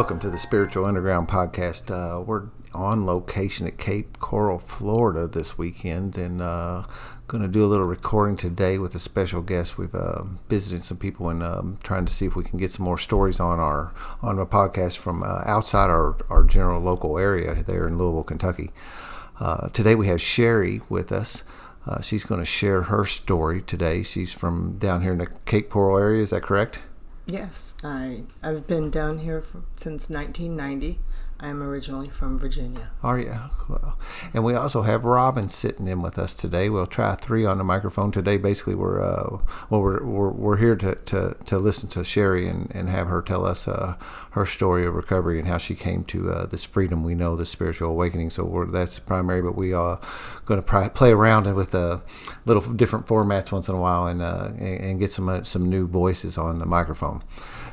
Welcome to the Spiritual Underground Podcast. We're on location at Cape Coral, Florida this weekend, and going to do a little recording today with a special guest. We've visited some people and trying to see if we can get some more stories on our podcast from outside our general local area there in Louisville, Kentucky. Today we have Sherri with us. She's going to share her story today. She's from down here in the Cape Coral area. Is that correct? Yes, I've been down here since 1990. I'm originally from Virginia. Are you? Well, and we also have Robin sitting in with us today. We'll try three on the microphone today. Basically, we're here to listen to Sherri and have her tell us her story of recovery and how she came to this freedom we know, the spiritual awakening. So that's primary, but we are going to play around with little different formats once in a while and get some new voices on the microphone.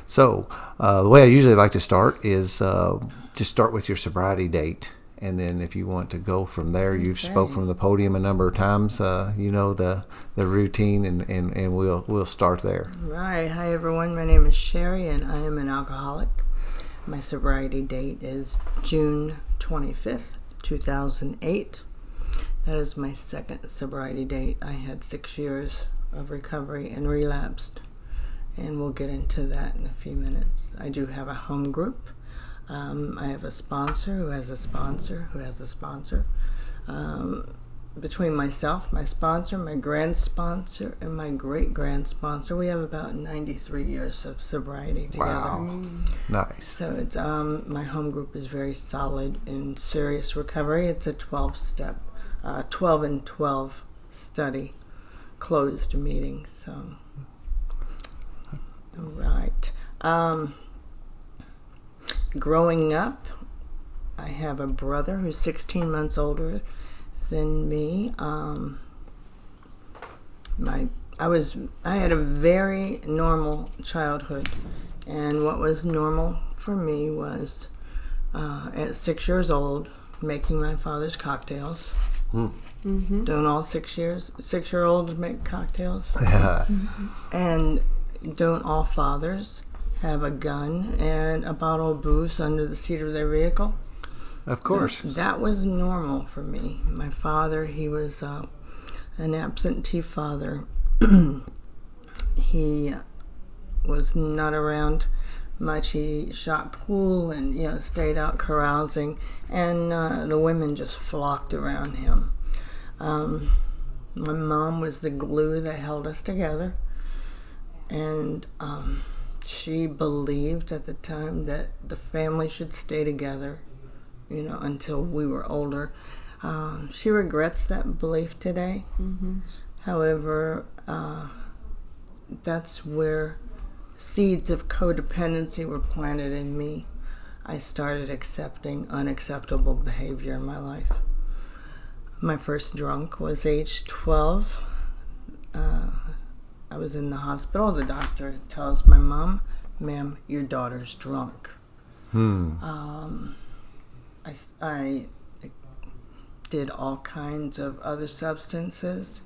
So the way I usually like to start is just start with your sobriety date, and then if you want to go from there, you've spoke from the podium a number of times. You know the routine, and we'll start there. Right. Hi everyone. My name is Sherri, and I am an alcoholic. My sobriety date is June 25th, 2008. That is my second sobriety date. I had 6 years of recovery and relapsed. And we'll get into that in a few minutes. I do have a home group. I have a sponsor who has a sponsor who has a sponsor. Between myself, my sponsor, my grand sponsor, and my great-grand sponsor, we have about 93 years of sobriety together. Wow. Nice. So it's my home group is very solid in serious recovery. It's a 12-step, 12 and 12 study, closed meeting, so... Right. Growing up, I have a brother who's 16 months older than me. I had a very normal childhood, and what was normal for me was at 6 years old making my father's cocktails. Mm-hmm. Don't all 6-year-olds make cocktails? And don't all fathers have a gun and a bottle of booze under the seat of their vehicle? Of course. That was normal for me. My father, he was an absentee father. He was not around much. He shot pool and stayed out carousing, and the women just flocked around him. My mom was the glue that held us together. And she believed at the time that the family should stay together, until we were older. She regrets that belief today. Mm-hmm. However, that's where seeds of codependency were planted in me. I started accepting unacceptable behavior in my life. My first drunk was age 12. I was in the hospital. The doctor tells my mom, "Ma'am, your daughter's drunk." I did all kinds of other substances.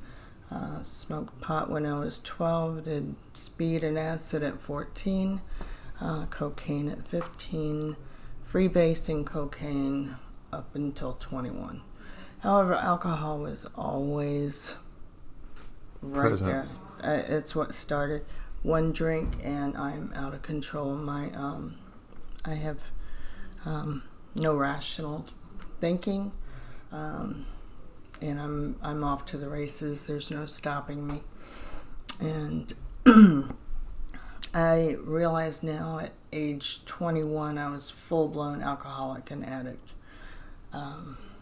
Smoked pot when I was 12. Did speed and acid at 14. Cocaine at 15. Freebasing cocaine up until 21. However, alcohol was always right present. There. It's what started. One drink and I'm out of control. I have no rational thinking, and I'm off to the races. There's no stopping me. And I realize now at age 21 I was full-blown alcoholic and addict.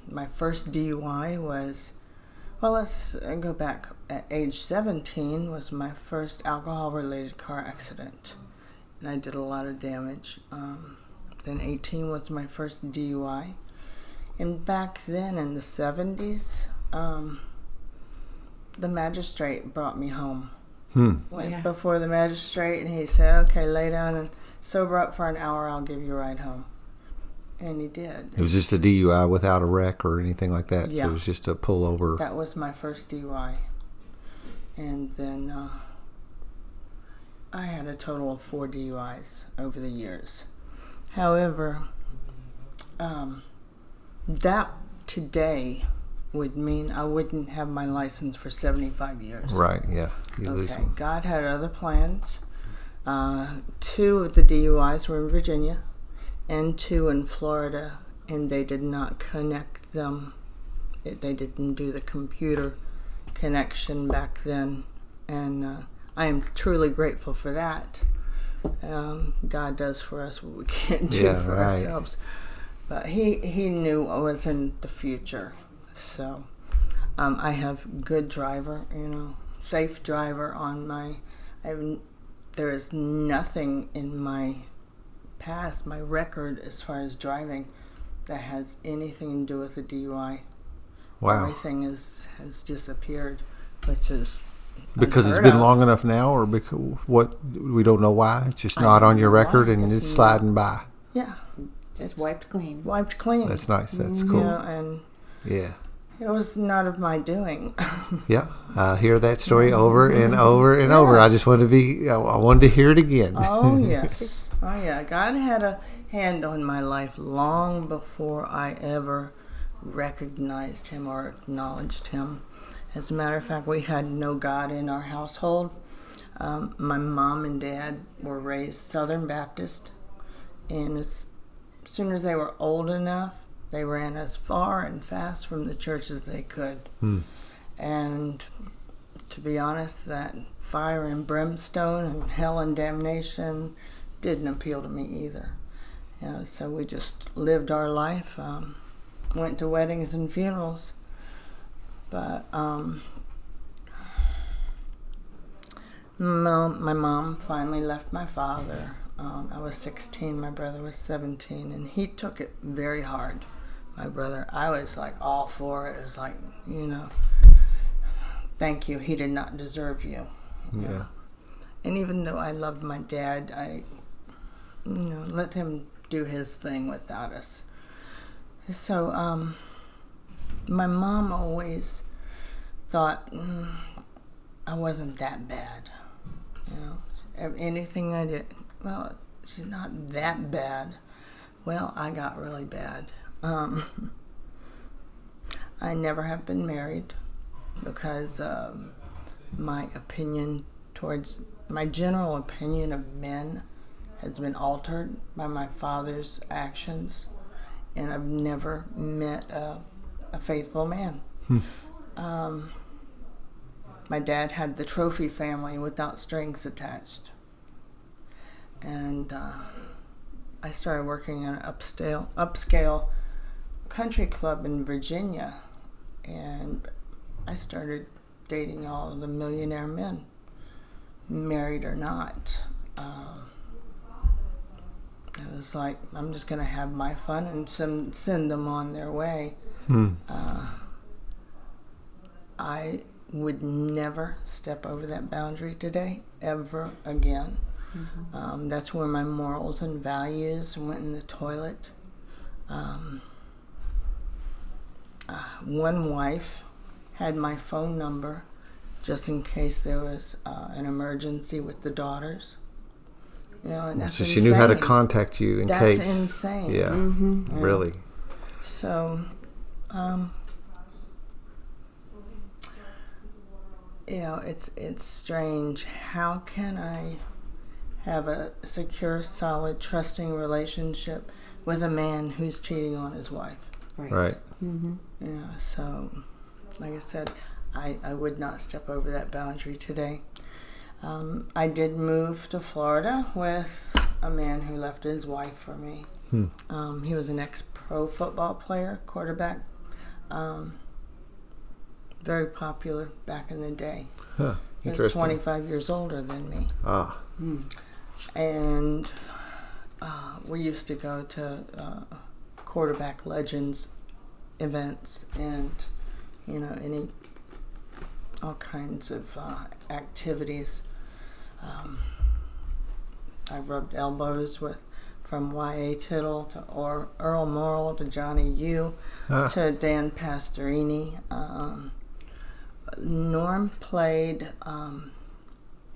My first DUI was... Well, let's go back. At age 17 was my first alcohol-related car accident, and I did a lot of damage. Then 18 was my first DUI. And back then in the 70s, the magistrate brought me home. Went before the magistrate, and he said, "Okay, lay down and sober up for an hour. I'll give you a ride home." And he did. It was just a DUI without a wreck or anything like that. Yeah. So it was just a pullover. That was my first DUI. And then I had a total of 4 DUIs over the years. However, that today would mean I wouldn't have my license for 75 years. Right, yeah. You lose Okay, them. God had other plans. 2 of the DUIs were in Virginia and 2 in Florida, and they did not connect them. They didn't do the computer connection back then, and I am truly grateful for that. God does for us what we can't do for ourselves. But he knew what was in the future. So I have good driver, safe driver on my... there is nothing in my past, my record as far as driving, that has anything to do with a DUI. Wow. Everything has disappeared, which is because it's been long enough now, or because we don't know why. It's just not on your record, and it's sliding by. Yeah, just wiped clean. Wiped clean. That's nice. That's cool. And yeah, it was not of my doing. Yeah, I hear that story over and over and over. I just wanted I wanted to hear it again. Oh yes, oh yeah. God had a hand on my life long before I ever recognized Him or acknowledged Him. As a matter of fact, we had no God in our household. My mom and dad were raised Southern Baptist, and as soon as they were old enough, they ran as far and fast from the church as they could. And to be honest, that fire and brimstone and hell and damnation didn't appeal to me either. So we just lived our life, went to weddings and funerals. But my mom finally left my father. I was 16, my brother was 17, and he took it very hard. My brother, I was like all for it. It was like, thank you. He did not deserve you. Yeah. And even though I loved my dad, I, let him do his thing without us. So, my mom always thought I wasn't that bad. Anything I did, well, she's not that bad. Well, I got really bad. I never have been married because my general opinion of men has been altered by my father's actions, and I've never met a faithful man. My dad had the trophy family without strings attached, and I started working in an upscale country club in Virginia, and I started dating all of the millionaire men, married or not. It was like, I'm just going to have my fun and send them on their way. I would never step over that boundary today, ever again. That's where my morals and values went in the toilet. One wife had my phone number just in case there was an emergency with the daughters. And that's so she insane. knew how to contact you in case. That's insane. Yeah, really. So, it's strange. How can I have a secure, solid, trusting relationship with a man who's cheating on his wife? Right. So, like I said, I would not step over that boundary today. I did move to Florida with a man who left his wife for me. He was an ex-pro football player, quarterback, very popular back in the day. He was 25 years older than me. And we used to go to quarterback legends events and, all kinds of activities. I rubbed elbows from Y.A. Tittle to Earl Morrill to Johnny U to Dan Pastorini. Norm played,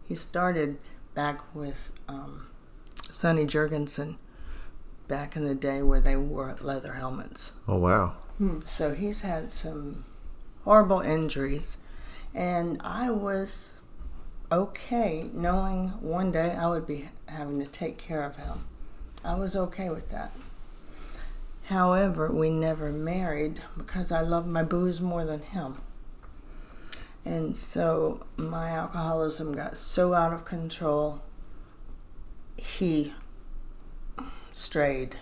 he started back with Sonny Jurgensen back in the day where they wore leather helmets. Oh, wow. So he's had some horrible injuries, and I was okay knowing one day I would be having to take care of him. I was okay with that. However, we never married because I loved my booze more than him. And so my alcoholism got so out of control, he strayed.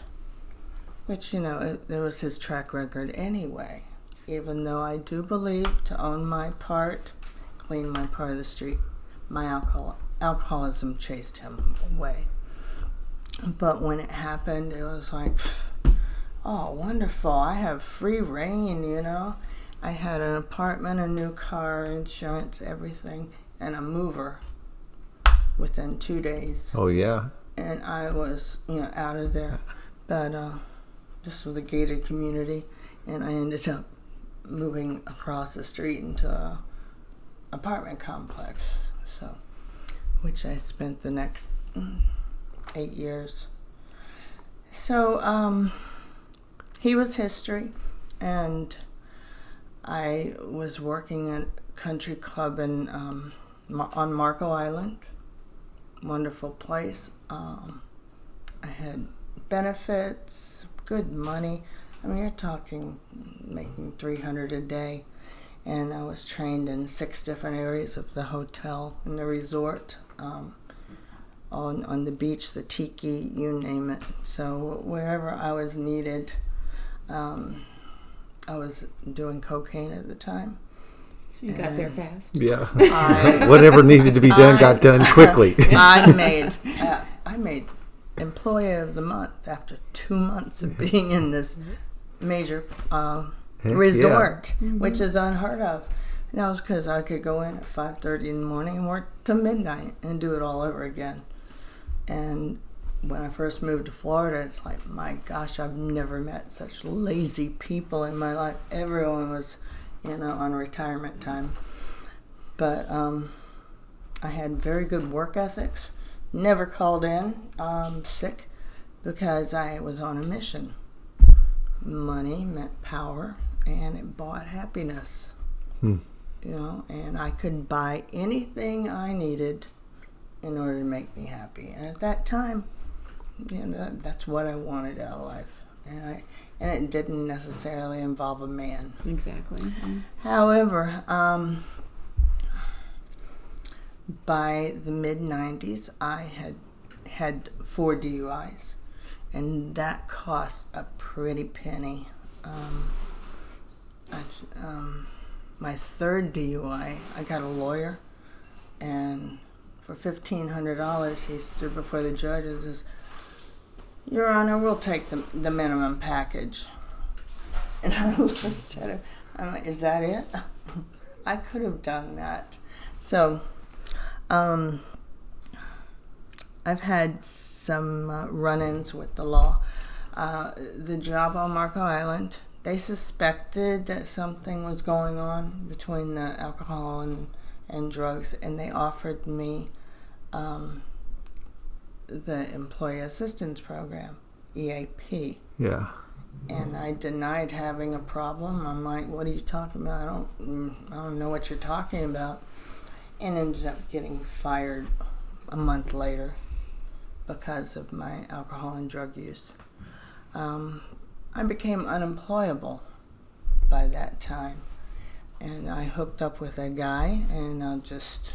Which, it was his track record anyway. Even though I do believe to own my part, clean my part of the street, my alcoholism chased him away. But when it happened, it was like, oh, wonderful, I have free reign, I had an apartment, a new car, insurance, everything, and a mover within 2 days. Oh, yeah. And I was, out of there. But this was a gated community, and I ended up moving across the street into an apartment complex, which I spent the next 8 years. So he was history, and I was working at a country club on Marco Island. Wonderful place. I had benefits, good money. I mean, you're talking making $300 a day. And I was trained in 6 different areas of the hotel and the resort, on the beach, the tiki, you name it. So wherever I was needed, I was doing cocaine at the time. So you got there fast. Yeah. Whatever needed to be done got done quickly. I made Employee of the Month after 2 months of being in this major resort, which is unheard of. And that was because I could go in at 5:30 in the morning and work till midnight and do it all over again. And when I first moved to Florida, it's like, my gosh, I've never met such lazy people in my life. Everyone was, on retirement time. But I had very good work ethics. Never called in sick because I was on a mission. Money meant power, and it bought happiness. And I could buy anything I needed in order to make me happy. And at that time, that's what I wanted out of life. And it didn't necessarily involve a man. Exactly. However, by the mid-90s, I had 4 DUIs, and that cost a pretty penny. My 3rd DUI, I got a lawyer, and for $1,500, he stood before the judge and says, "Your Honor, we'll take the minimum package." And I looked at him, I'm like, is that it? I could have done that. So, I've had some run-ins with the law. The job on Marco Island, they suspected that something was going on between the alcohol and drugs, and they offered me the Employee Assistance Program, EAP. Yeah. And I denied having a problem. I'm like, what are you talking about? I don't know what you're talking about. And ended up getting fired a month later because of my alcohol and drug use. I became unemployable by that time. And I hooked up with a guy, and I'll just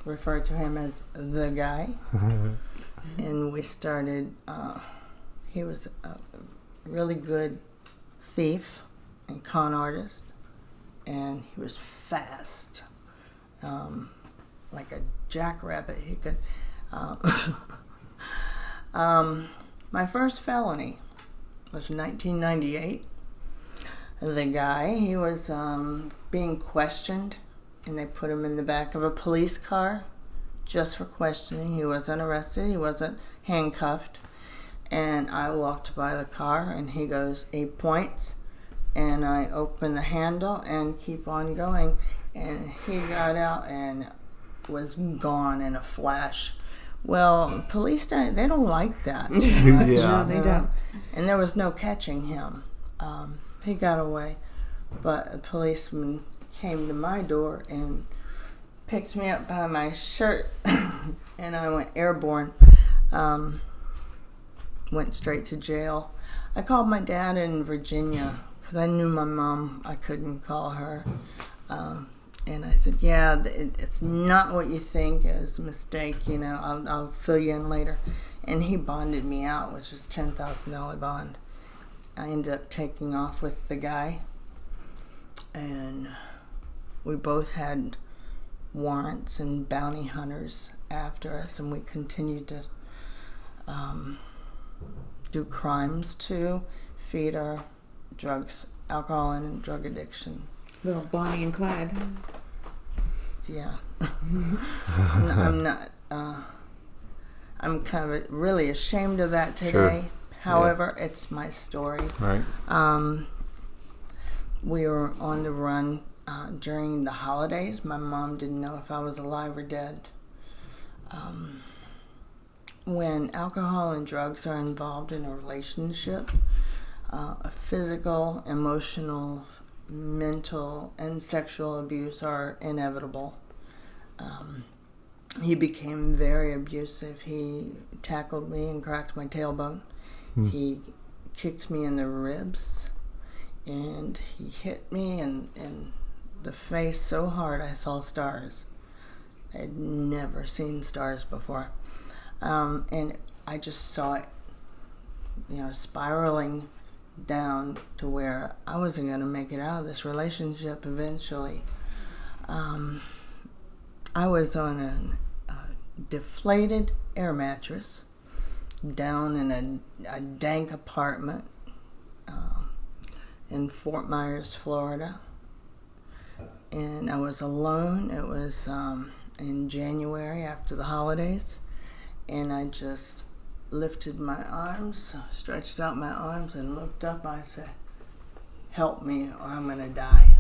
refer to him as the guy. And we started, he was a really good thief and con artist, and he was fast, like a jackrabbit. He could. My first felony was 1998. The guy, he was being questioned, and they put him in the back of a police car just for questioning. He wasn't arrested. He wasn't handcuffed. And I walked by the car, and he points, and I open the handle and keep on going. And he got out and was gone in a flash. Well, police they don't like that. Yeah. No, they don't. And there was no catching him. He got away, but a policeman came to my door and picked me up by my shirt, and I went airborne. Went straight to jail. I called my dad in Virginia because I knew my mom. I couldn't call her. And I said, yeah, it's not what you think. It's a mistake, I'll fill you in later. And he bonded me out, which was $10,000 bond. I ended up taking off with the guy. And we both had warrants and bounty hunters after us. And we continued to do crimes to feed our drugs, alcohol and drug addiction. Little Bonnie and Clyde. Yeah. I'm not, I'm kind of really ashamed of that today. Sure. However, it's my story. Right. We were on the run during the holidays. My mom didn't know if I was alive or dead. When alcohol and drugs are involved in a relationship, physical, emotional, mental, and sexual abuse are inevitable. He became very abusive. He tackled me and cracked my tailbone. He kicked me in the ribs, and he hit me in the face so hard I saw stars. I had never seen stars before. And I just saw it, spiraling down to where I wasn't going to make it out of this relationship eventually. I was on a deflated air mattress down in a dank apartment in Fort Myers, Florida. And I was alone. It was in January after the holidays. And I just lifted my arms, stretched out my arms, and looked up. I said, help me or I'm going to die.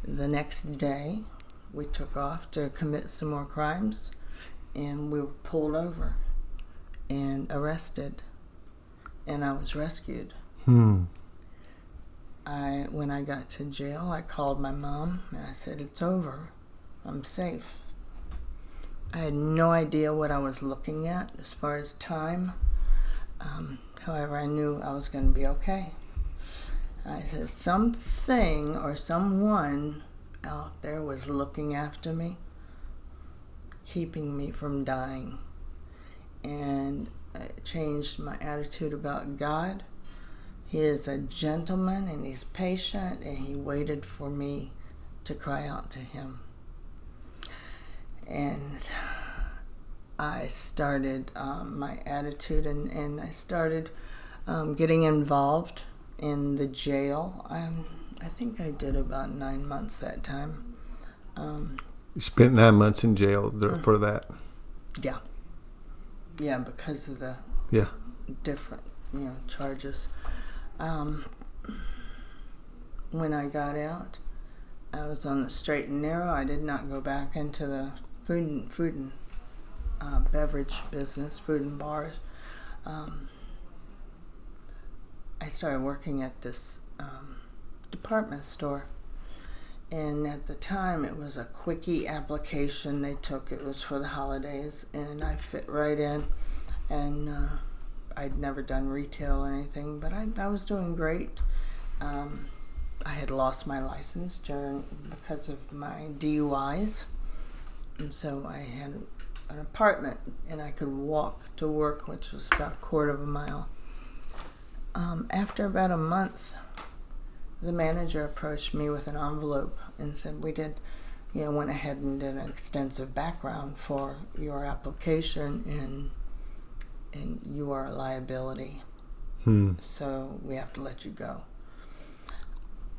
The next day, we took off to commit some more crimes, and we were pulled over and arrested, and I was rescued. When I got to jail, I called my mom, and I said, it's over. I'm safe. I had no idea what I was looking at as far as time. However, I knew I was going to be okay. I said, something or someone out there was looking after me, keeping me from dying. And it changed my attitude about God. He is a gentleman, and he's patient, and he waited for me to cry out to him. And I started my attitude, and I started getting involved in the jail. I think I did about 9 months that time. You spent 9 months in jail for that. Yeah. Yeah, because of the different charges. When I got out, I was on the straight and narrow. I did not go back into the food and beverage business, food and bars. I started working at this department store, and at the time it was a quickie application they took. It was for the holidays, and I fit right in, and I'd never done retail or anything, but I was doing great. I had lost my license because of my DUIs. And so I had an apartment, and I could walk to work, which was about a quarter of a mile. After about a month, the manager approached me with an envelope and said, we went ahead and did an extensive background for your application, and you are a liability. So we have to let you go.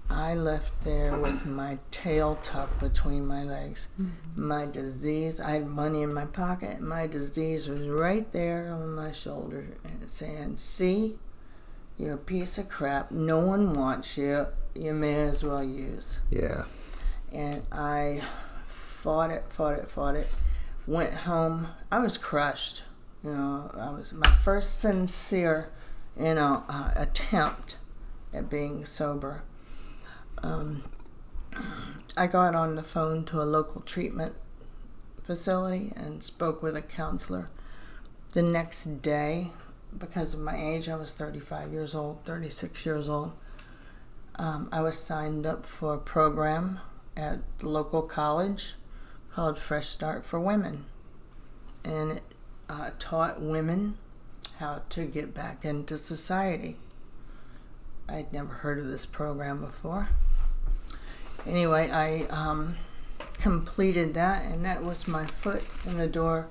I left there with my tail tucked between my legs. My disease, I had money in my pocket. My disease was right there on my shoulder, and saying, see, you're a piece of crap. No one wants you. You may as well use. Yeah. And I fought it. went home. I was crushed. I was my first sincere, attempt at being sober. I got on the phone to a local treatment facility and spoke with a counselor. The next day, because of my age, I was 35 years old, 36 years old. I was signed up for a program at the local college called Fresh Start for Women. And it taught women how to get back into society. I'd never heard of this program before. Anyway, I completed that, and that was my foot in the door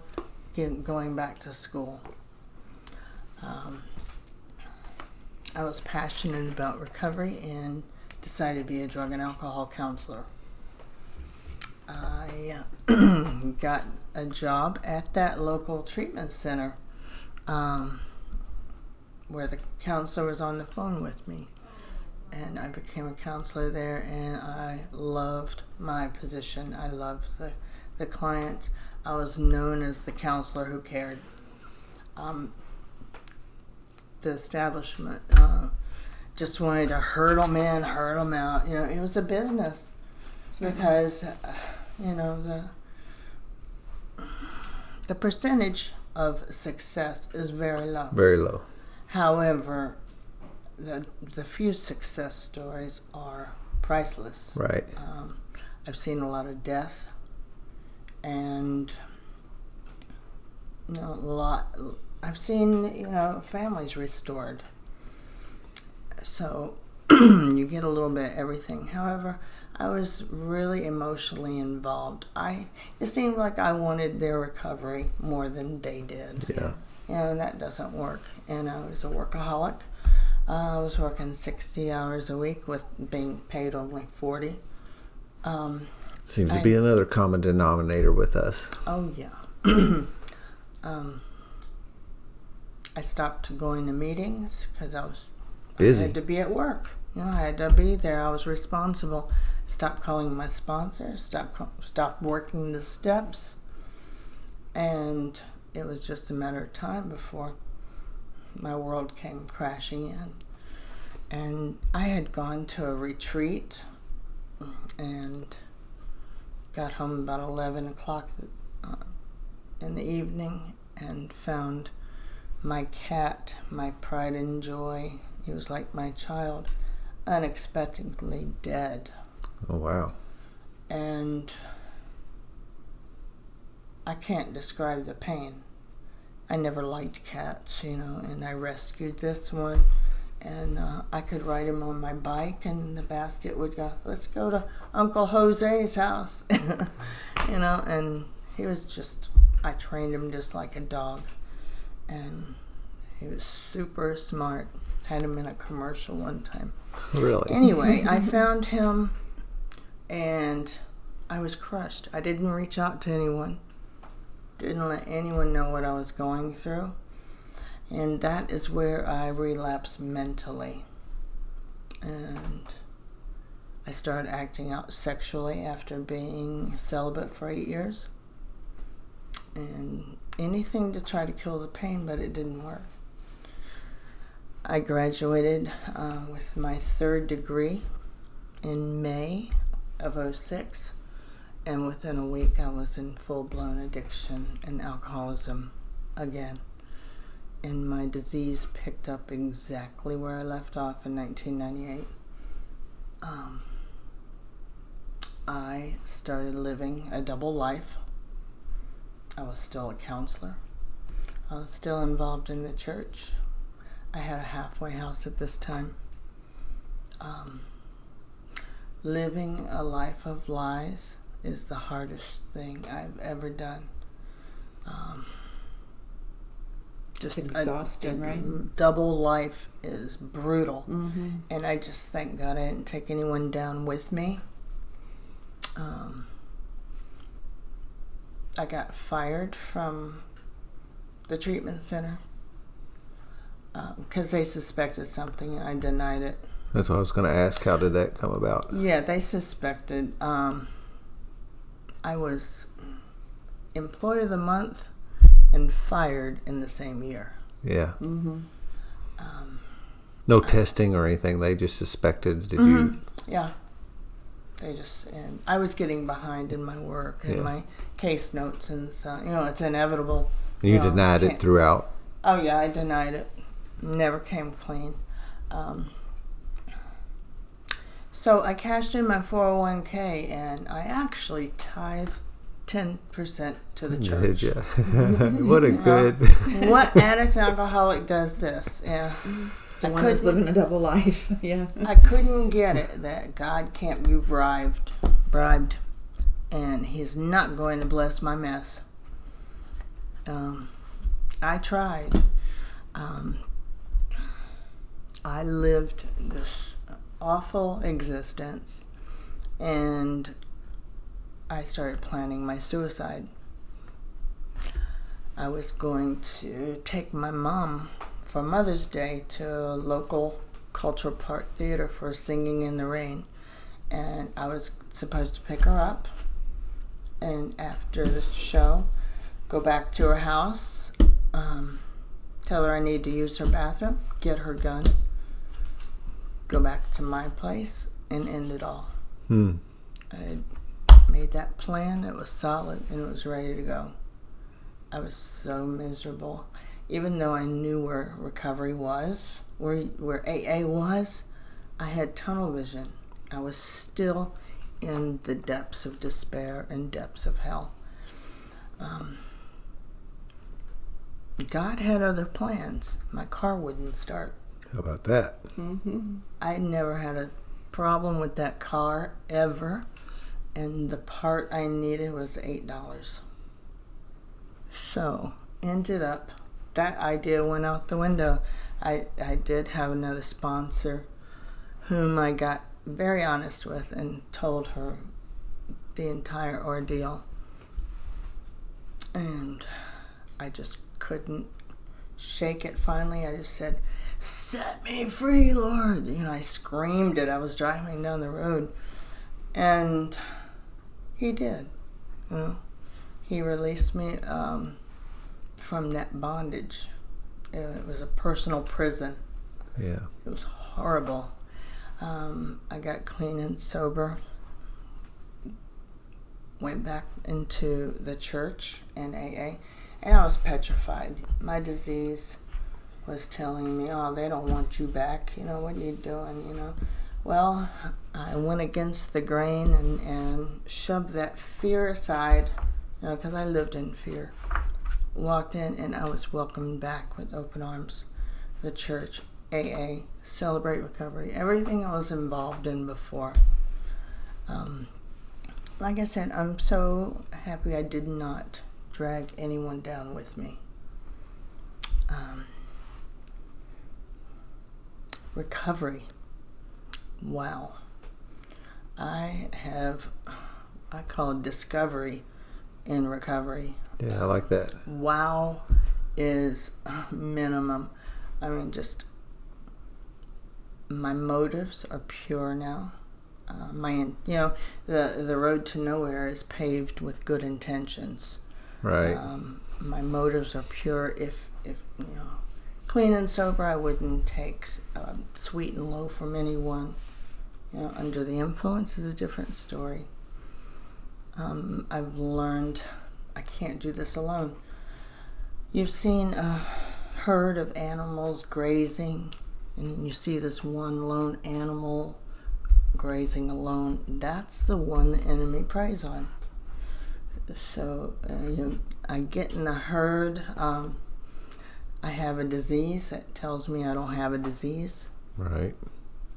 going back to school. I was passionate about recovery and decided to be a drug and alcohol counselor. I got a job at that local treatment center where the counselor was on the phone with me. And I became a counselor there, and I loved my position. I loved the clients. I was known as the counselor who cared. The establishment just wanted to herd them in, herd them out. It was a business because, the percentage of success is very low. Very low. However, the few success stories are priceless. Right. I've seen a lot of death, and I've seen families restored. So you get a little bit of everything. However, I was really emotionally involved. It seemed like I wanted their recovery more than they did. Yeah. And that doesn't work. And I was a workaholic. I was working 60 hours a week with being paid only 40. Seems to be another common denominator with us. Oh, yeah. I stopped going to meetings because I was busy. I had to be at work. I had to be there. I was responsible. Stopped calling my sponsor. Stopped working the steps. And it was just a matter of time before my world came crashing in. And I had gone to a retreat and got home about 11 o'clock in the evening and found my cat, my pride and joy, he was like my child, unexpectedly dead. Oh, wow. And I can't describe the pain. I never liked cats, and I rescued this one, and I could ride him on my bike, and the basket would go, let's go to Uncle Jose's house, and he was I trained him just like a dog, and he was super smart. Had him in a commercial one time. Really? Anyway, I found him, and I was crushed. I didn't reach out to anyone. Didn't let anyone know what I was going through. And that is where I relapsed mentally. And I started acting out sexually after being celibate for 8 years. And anything to try to kill the pain, but it didn't work. I graduated with my 3rd degree in May of 2006. And within a week, I was in full-blown addiction and alcoholism again. And my disease picked up exactly where I left off in 1998. I started living a double life. I was still a counselor. I was still involved in the church. I had a halfway house at this time. Living a life of lies is the hardest thing I've ever done. Just exhausting, right? Double life is brutal. Mm-hmm. And I just thank God I didn't take anyone down with me. I got fired from the treatment center because they suspected something and I denied it. That's what I was going to ask. How did that come about? Yeah, they suspected. I was Employee of the Month and fired in the same year. Yeah. Mm-hmm. No testing or anything. They just suspected. Did Mm-hmm. you? Yeah. And I was getting behind in my work and my case notes, and so, it's inevitable. You denied it throughout. Oh yeah, I denied it. Never came clean. So I cashed in my 401k, and I actually tithed 10% to the church. Did you? What a good. What addict and alcoholic does this? Yeah. The one that's living a double life. Yeah. I couldn't get it that God can't be bribed, and He's not going to bless my mess. I tried. I lived this awful existence, and I started planning my suicide. I was going to take my mom for Mother's Day to a local Cultural Park Theater for Singing in the Rain, and I was supposed to pick her up, and after the show, go back to her house, tell her I need to use her bathroom, get her gun, go back to my place, and end it all. I made that plan. It was solid, and it was ready to go. I was so miserable. Even though I knew where recovery was, where AA was, I had tunnel vision. I was still in the depths of despair and depths of hell. God had other plans. My car wouldn't start. How about that? Mm-hmm. I never had a problem with that car ever, and the part I needed was $8. So, ended up, that idea went out the window. I did have another sponsor whom I got very honest with and told her the entire ordeal. And I just couldn't shake it finally. I just said, "Set me free, Lord." I screamed it. I was driving down the road. And He did. He released me from that bondage. It was a personal prison. Yeah. It was horrible. I got clean and sober. Went back into the church and AA, and I was petrified. My disease was telling me, "Oh, they don't want you back. What are you doing?" Well, I went against the grain and shoved that fear aside, because I lived in fear. Walked in, and I was welcomed back with open arms. The church, AA, Celebrate Recovery, everything I was involved in before. Like I said, I'm so happy I did not drag anyone down with me. Recovery. Wow. I call it discovery in recovery. Yeah, I like that. Wow is minimum. Just my motives are pure now. The road to nowhere is paved with good intentions. Right. My motives are pure. If clean and sober, I wouldn't take sweet and low from anyone. Under the influence is a different story. I've learned I can't do this alone. You've seen a herd of animals grazing, and then you see this one lone animal grazing alone. That's the one the enemy preys on. So I get in the herd. I have a disease that tells me I don't have a disease. Right.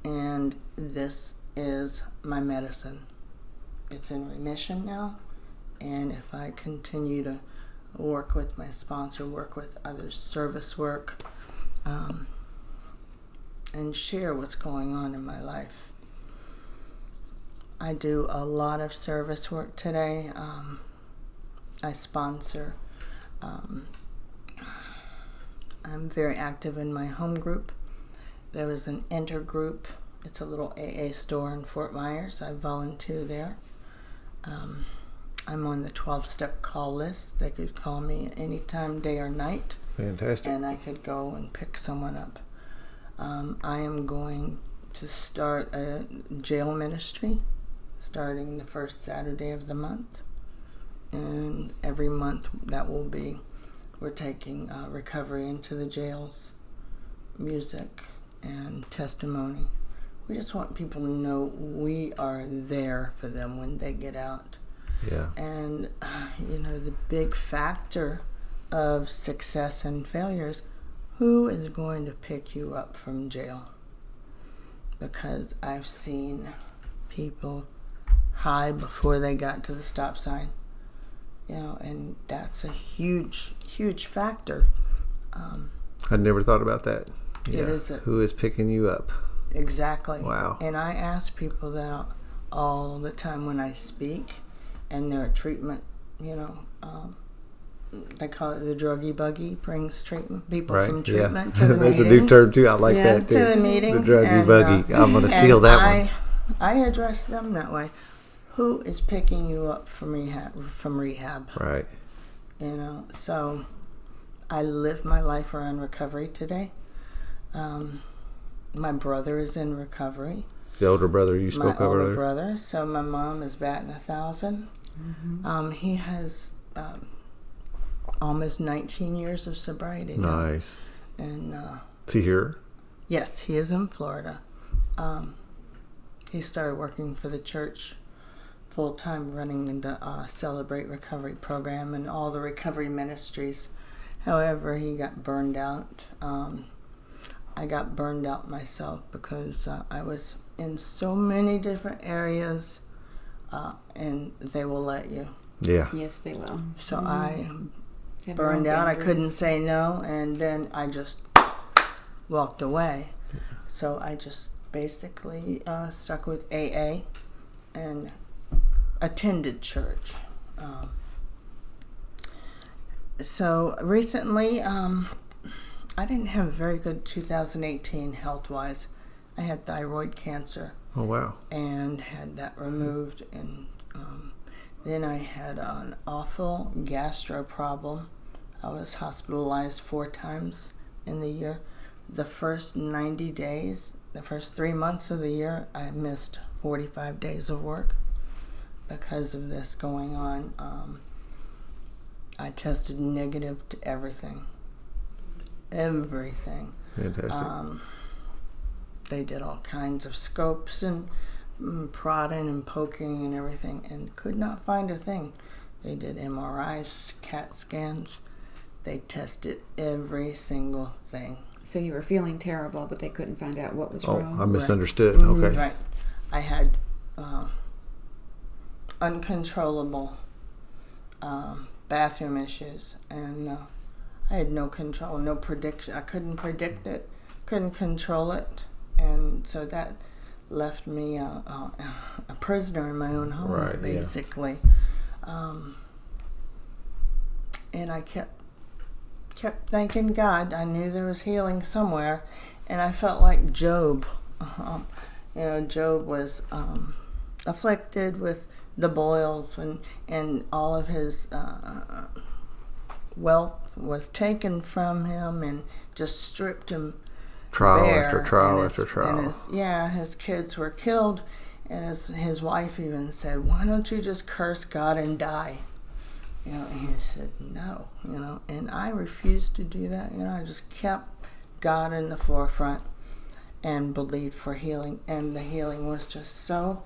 And this is my medicine. It's in remission now. And if I continue to work with my sponsor, work with others, service work, and share what's going on in my life. I do a lot of service work today. I sponsor. I'm very active in my home group. There was an intergroup. It's a little AA store in Fort Myers. I volunteer there. I'm on the 12-step call list. They could call me anytime, day or night. Fantastic. And I could go and pick someone up. I am going to start a jail ministry starting the first Saturday of the month. And every month we're taking recovery into the jails, music, and testimony. We just want people to know we are there for them when they get out. Yeah. And, the big factor of success and failures, who is going to pick you up from jail? Because I've seen people hide before they got to the stop sign. And that's a huge, huge factor. I never thought about that. Yeah. It is. Who is picking you up? Exactly. Wow. And I ask people that all the time when I speak, and their treatment, they call it the druggy buggy, brings treatment people from treatment to the meetings. That's a new term too. I like that too. To the meetings. The druggy buggy. I'm going to steal that one. I address them that way. Who is picking you up from rehab? Right. So I live my life around recovery today. My brother is in recovery. The older brother you spoke of earlier? My older brother. So my mom is batting 1,000. Mm-hmm. He has almost 19 years of sobriety now. Nice. And is he here? Yes, he is in Florida. He started working for the church full-time, running the Celebrate Recovery program and all the recovery ministries. However, he got burned out. I got burned out myself because I was in so many different areas, and they will let you. Yeah. Yes, they will. So I burned out. I couldn't say no, and then I just walked away. Yeah. So I just basically stuck with AA and attended church. So recently, I didn't have a very good 2018 health-wise. I had thyroid cancer. Oh, wow. And had that removed. And then I had an awful gastro problem. I was hospitalized 4 times in the year. The first 90 days, the first 3 months of the year, I missed 45 days of work because of this going on. I tested negative to everything. Everything. Fantastic. They did all kinds of scopes and prodding and poking and everything and could not find a thing. They did MRIs, CAT scans. They tested every single thing. So you were feeling terrible, but they couldn't find out what was wrong? I misunderstood. Right. Okay. Right. I had uncontrollable bathroom issues, and I had no control, no prediction. I couldn't predict it, couldn't control it, and so that left me a prisoner in my own home, right, basically. Yeah. And I kept thanking God. I knew there was healing somewhere, and I felt like Job. Job was afflicted with the boils, and all of his wealth was taken from him and just stripped him trial bare. After trial after trial. And his kids were killed, and his wife even said, "Why don't you just curse God and die?" And he said, "No," and I refused to do that. I just kept God in the forefront and believed for healing, and the healing was just so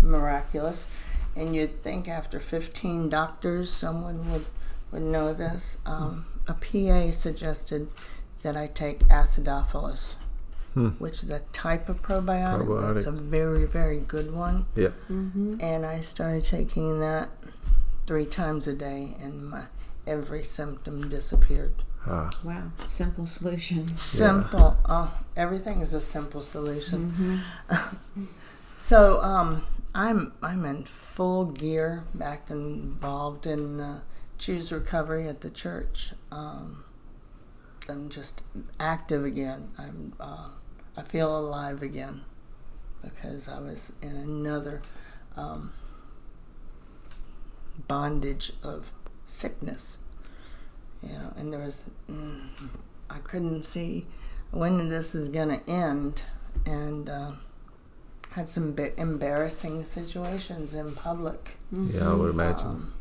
miraculous. And you'd think after 15 doctors someone would know this. A PA suggested that I take acidophilus, which is a type of probiotic. But it's a very, very good one. Yeah. Mm-hmm. And I started taking that 3 times a day, and every symptom disappeared. Wow, simple solution. Simple. Yeah. Everything is a simple solution. Mm-hmm. So I'm in full gear, back involved in Choose Recovery at the church. I'm just active again. I feel alive again because I was in another bondage of sickness. And there was, I couldn't see when this is going to end, and had some embarrassing situations in public. Yeah, I would imagine.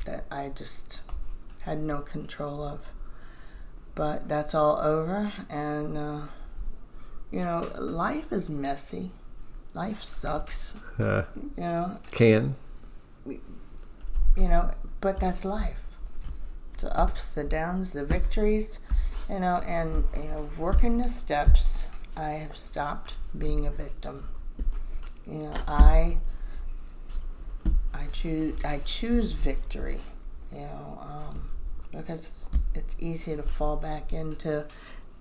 That I just had no control of. But that's all over, and life is messy. Life sucks. Can. But that's life. The ups, the downs, the victories, and working the steps, I have stopped being a victim. I choose victory, because it's easy to fall back into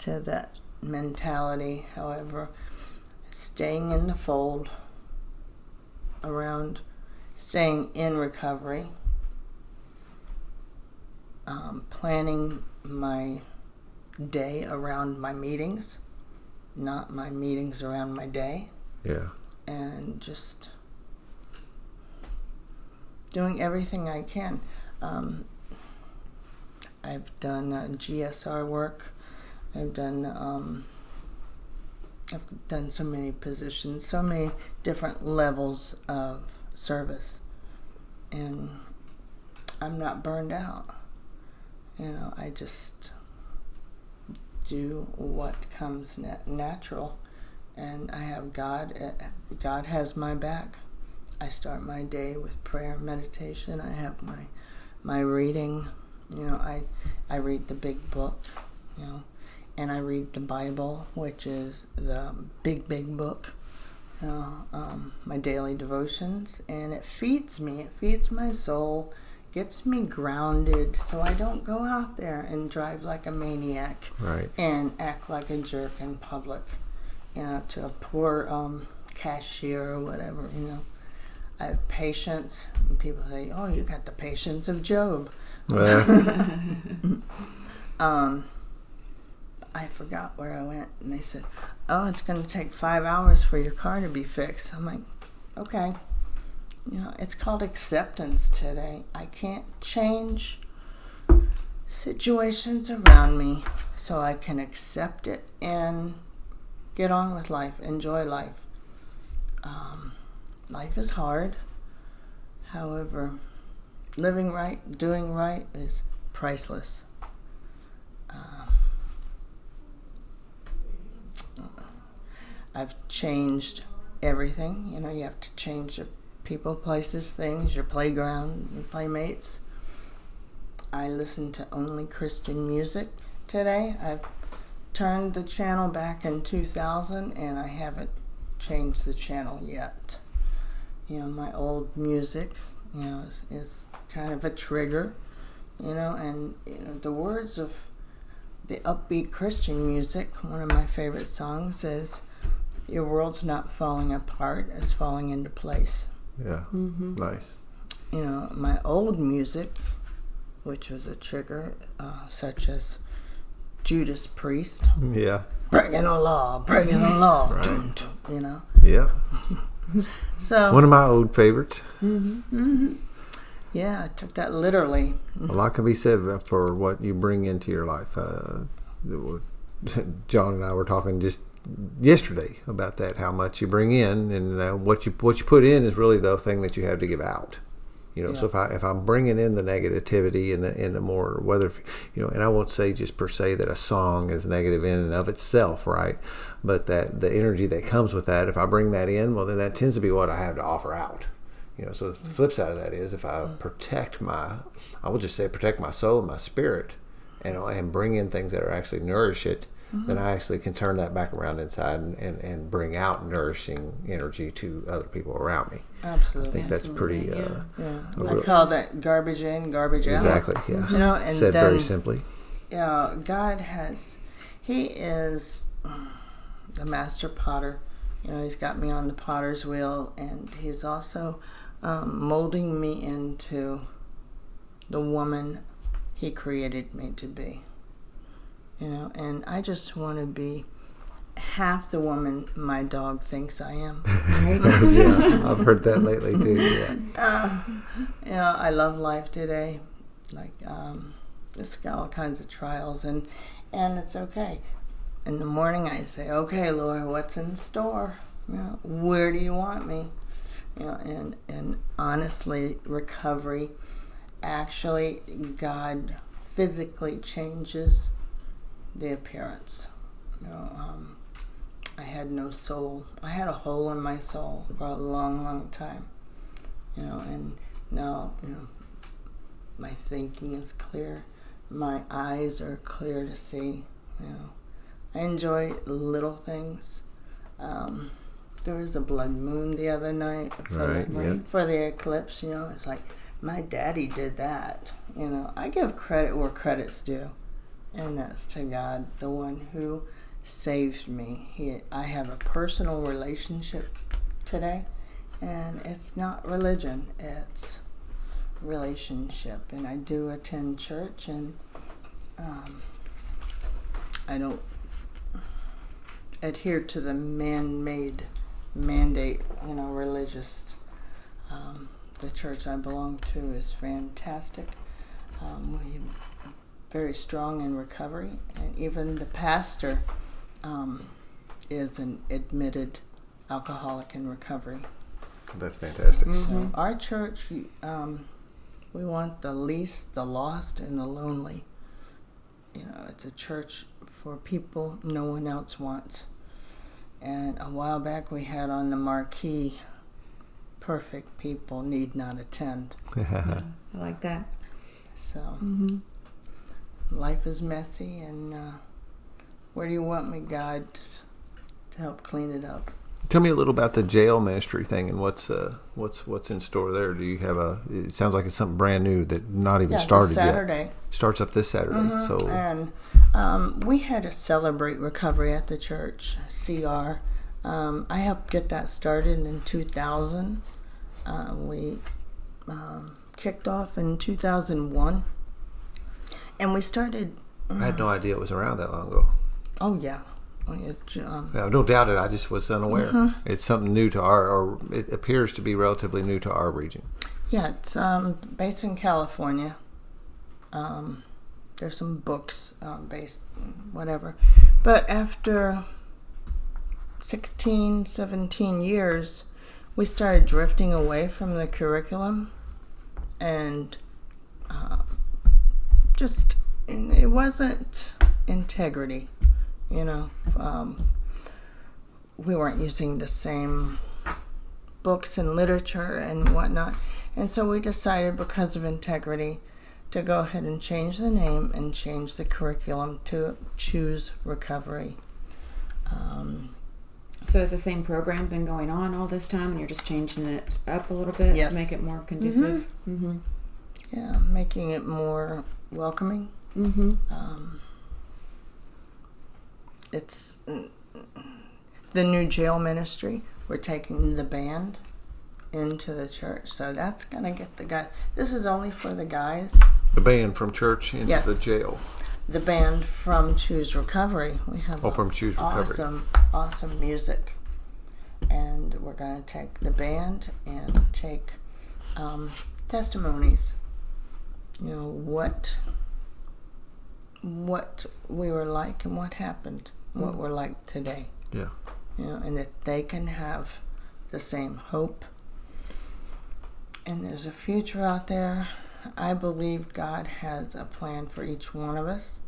that mentality. However, staying in the fold, staying in recovery, planning my day around my meetings, not my meetings around my day. Yeah. And just doing everything I can. I've done GSR work. I've done so many positions, so many different levels of service, and I'm not burned out. I just do what comes natural, and I have God. God has my back. I start my day with prayer, meditation. I have my reading. I read the big book, and I read the Bible, which is the big book. My daily devotions, and it feeds me. It feeds my soul, gets me grounded, so I don't go out there and drive like a maniac, right, and act like a jerk in public, to a poor cashier or whatever. I have patience, and people say, "Oh, you got the patience of Job." I forgot where I went, and they said, "Oh, it's going to take 5 hours for your car to be fixed." I'm like, okay. It's called acceptance today. I can't change situations around me, so I can accept it and get on with life, enjoy life. Life is hard. However, living right, doing right is priceless. I've changed everything. You have to change your people, places, things, your playground, your playmates. I listen to only Christian music today. I've turned the channel back in 2000, and I haven't changed the channel yet. My old music, is kind of a trigger, and the words of the upbeat Christian music, one of my favorite songs is, "Your world's not falling apart, it's falling into place." Yeah. Mm-hmm. Nice. My old music, which was a trigger, such as Judas Priest. Yeah. Breaking the law. Right. Yeah. So one of my old favorites. Mm-hmm. Mm-hmm. Yeah, I took that literally. A lot can be said for what you bring into your life. John and I were talking just yesterday about that, how much you bring in, and what you put in is really the thing that you have to give out. So if I'm bringing in the negativity and the more, whether and I won't say just per se that a song is negative in and of itself, right? But that the energy that comes with that, if I bring that in, well, then that tends to be what I have to offer out. So the flip side of that is, if I protect my soul and my spirit, and bring in things that are actually nourish it, then I actually can turn that back around inside and bring out nourishing energy to other people around me. Absolutely. I think that's pretty. I call that garbage in, garbage out. Exactly. Yeah. And said then, very simply. God He is the master potter. He's got me on the potter's wheel, and He's also molding me into the woman He created me to be. And I just want to be half the woman my dog thinks I am. Right? Yeah, I've heard that lately too. Yeah. You know, I love life today. Like, it's got all kinds of trials, and it's okay. In the morning, I say, "Okay, Lord, what's in store? You know, where do you want me?" You know, and honestly, recovery, actually, God physically changes the appearance. You know, I had no soul. I had a hole in my soul for a long, long time. You know, and now, you know, my thinking is clear. My eyes are clear to see. You know, I enjoy little things. There was a blood moon the other night for the eclipse. You know, it's like my daddy did that. You know, I give credit where credit's due, and that's to God, the one who saved me. I have a personal relationship today, and it's not religion, it's relationship. And I do attend church, and I don't adhere to the man-made mandate, you know, religious. The church I belong to is fantastic. We're very strong in recovery, and even the pastor is an admitted alcoholic in recovery. That's fantastic. So our church, we want the least, the lost, and the lonely. You know, it's a church for people no one else wants. And a while back we had on the marquee, "Perfect people need not attend." Yeah, I like that. So life is messy, and where do you want me, God, to help clean it up? Tell me a little about the jail ministry thing and what's in store there. Do you have it sounds like it's something brand new that not even started this Saturday. yet. Starts up this Saturday. So And we had to celebrate recovery at the church, CR. I helped get that started in 2000. We kicked off in 2001. And we started... I had no idea it was around that long ago. Oh, yeah. No doubt it. I just was unaware. It's something new to or it appears to be relatively new to our region. Yeah, it's based in California. There's some books based, whatever. But after 16, 17 years, we started drifting away from the curriculum, and it wasn't integrity, you know. We weren't using the same books and literature and whatnot, and so we decided, because of integrity, to go ahead and change the name and change the curriculum to Choose Recovery. So has the same program been going on all this time, and you're just changing it up a little bit Yes. to make it more conducive? Yeah, making it more welcoming. It's the new jail ministry. We're taking the band into the church, so that's gonna get the guys. This is only for the guys. The band from church into Yes. the jail. The band from Choose Recovery. We have From Choose Recovery. awesome music, and we're gonna take the band and take testimonies. You know, what we were like and what happened, what we're like today. Yeah. You know, and that they can have the same hope. And there's a future out there. I believe God has a plan for each one of us.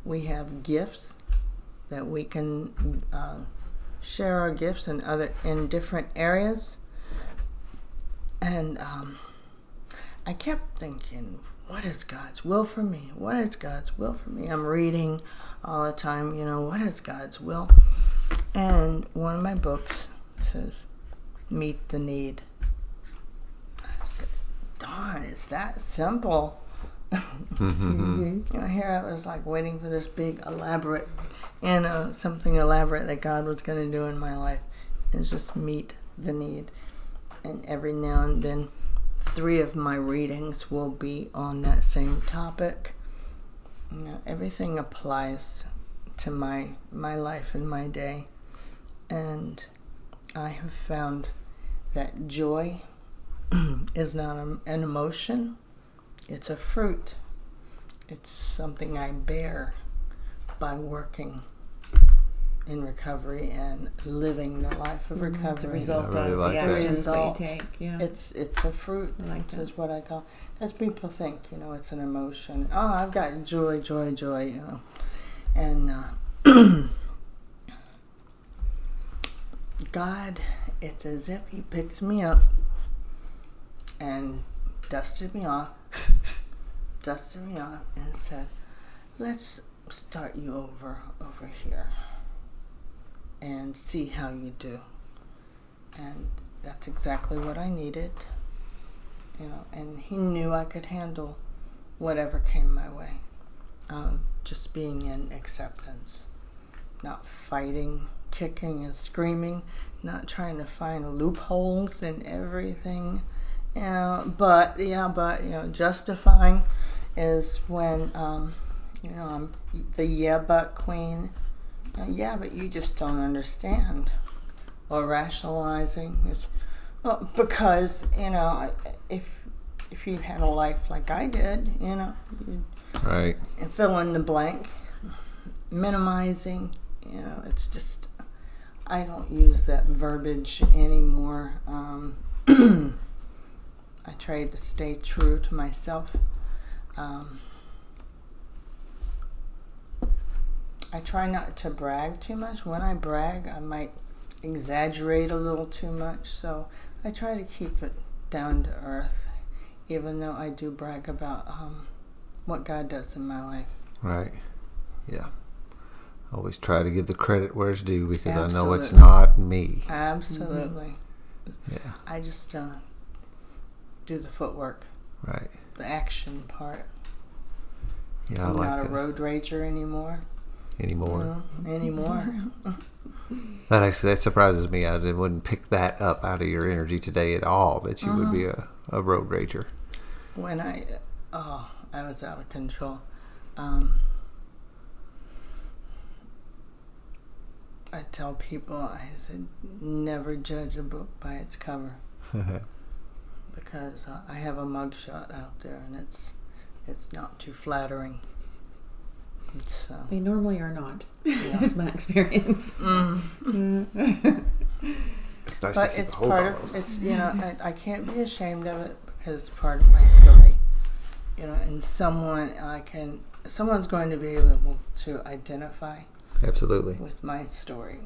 We have gifts that we can share our gifts in different areas. And I kept thinking, what is God's will for me? What is God's will for me? I'm reading all the time, you know, what is God's will? And one of my books says, Meet the Need. I said, darn, it's that simple. You know, here I was like waiting for this big elaborate, something elaborate that God was going to do in my life. It's just meet the need. And every now and then, 3 of my readings will be on that same topic. You know, everything applies to my life and my day. And I have found that joy is not an emotion, it's a fruit. It's something I bear by working in recovery and living the life of recovery. It's a result I really of like the that. actions that you Result. take. Yeah. It's a fruit. I like that. Is what I call. Because people think, it's an emotion. Oh, I've got joy, and God, it's as if He picked me up and dusted me off, and said, "Let's start you over here, and see how you do." And that's exactly what I needed, and He knew I could handle whatever came my way. Just being in acceptance, not fighting, kicking and screaming, not trying to find loopholes in everything, but justifying is when, I'm the yeah but queen. Yeah, but you just don't understand. Or rationalizing. It's because, if you had a life like I did, Right. and fill in the blank, minimizing, it's just, I don't use that verbiage anymore. I try to stay true to myself. I try not to brag too much. When I brag, I might exaggerate a little too much, so I try to keep it down to earth, even though I do brag about what God does in my life. Right. Yeah. Always try to give the credit where it's due because I know it's Absolutely. not me. Absolutely. Yeah. I just do the footwork, Right. the action part. Yeah, I I'm like not a that. road rager anymore. Anymore. Anymore. That surprises me. I wouldn't pick that up out of your energy today at all, that you would be a road rager. When I was out of control. I tell people, I said, never judge a book by its cover, because I have a mugshot out there, and it's not too flattering. They normally are not. Is my experience. It's nice But to keep it's a hold part on of those. it's I can't be ashamed of it because it's part of my story. And someone's going to be able to identify Absolutely. with my story.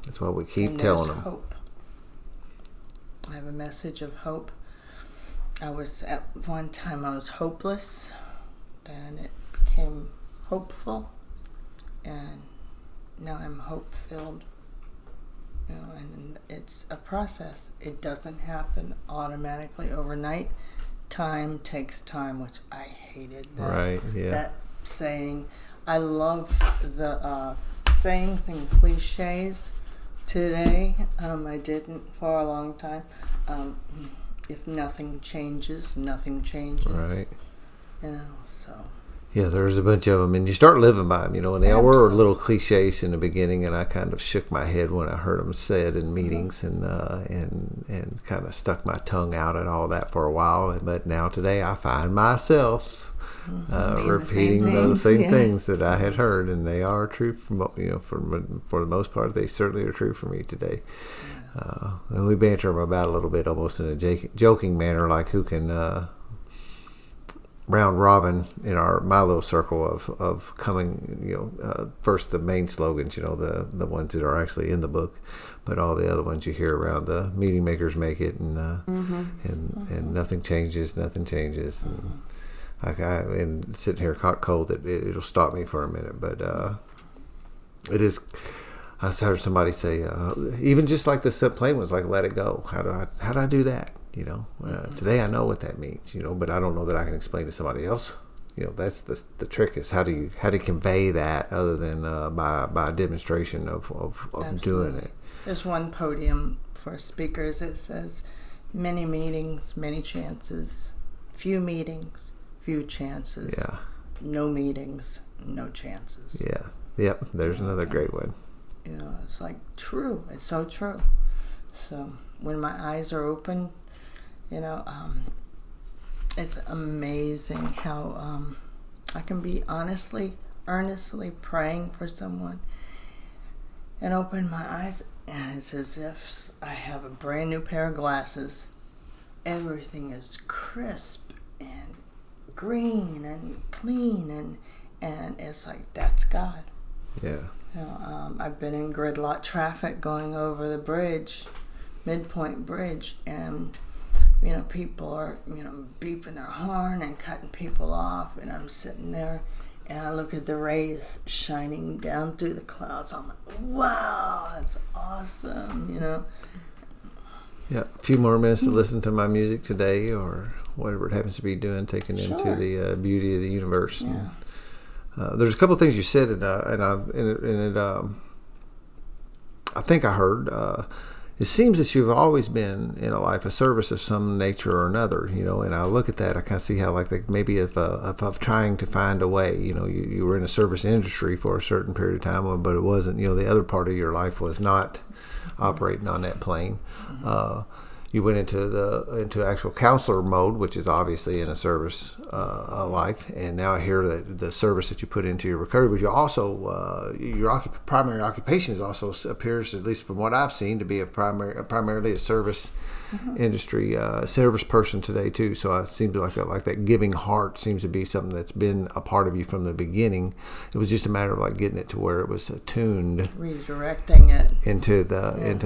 That's why we keep And telling there's them. hope. I have a message of hope. At one time I was hopeless, and it became hopeful, and now I'm hope-filled. And it's a process. It doesn't happen automatically overnight. Time takes time, which I hated that. Right, yeah. That saying. I love the sayings and cliches today. I didn't for a long time. If nothing changes, nothing changes. Right. So. Yeah, there's a bunch of them, and you start living by them, and they all were Absolutely. little cliches in the beginning, and I kind of shook my head when I heard them said in meetings, and kind of stuck my tongue out and all that for a while. But now today, I find myself Saying the repeating same those things, same yeah. things that I had heard, and they are true for the most part. They certainly are true for me today. Yes. And we banter them about a little bit, almost in a joking manner, like who can round robin in my little circle of coming, first the main slogans, the ones that are actually in the book, but all the other ones you hear around, the meeting makers make it, and nothing changes, and and sitting here caught cold, it'll stop me for a minute, but it is. I heard somebody say, even just like the plain ones, like let it go. How do I do that? Today I know what that means. But I don't know that I can explain to somebody else. That's the trick, is how do you convey that other than by a demonstration of doing it. There's one podium for speakers. It says, many meetings, many chances. Few meetings, few chances. Yeah. No meetings, no chances. Yeah. Yep. There's another great one. It's like true. It's so true. So when my eyes are open, it's amazing how I can be earnestly praying for someone and open my eyes, and it's as if I have a brand new pair of glasses. Everything is crisp and green and clean, and it's like, that's God. Yeah. I've been in gridlock traffic going over the bridge, Midpoint Bridge, and people are beeping their horn and cutting people off, and I'm sitting there and I look at the rays shining down through the clouds. I'm like, wow, that's awesome, Yeah, a few more minutes to listen to my music today, or whatever it happens to be doing, taking into Sure. the beauty of the universe. Yeah. And, there's a couple of things you said, I think I heard. It seems that you've always been in a life of service of some nature or another, and I look at that, I kind of see how maybe of trying to find a way, you were in a service industry for a certain period of time, but it wasn't, the other part of your life was not operating on that plane. You went into actual counselor mode, which is obviously in a service life, and now I hear that the service that you put into your recovery, but you also your primary occupation appears, at least from what I've seen, to be primarily a service industry service person today too. So it seems like that giving heart seems to be something that's been a part of you from the beginning. It was just a matter of getting it to where it was attuned, redirecting it into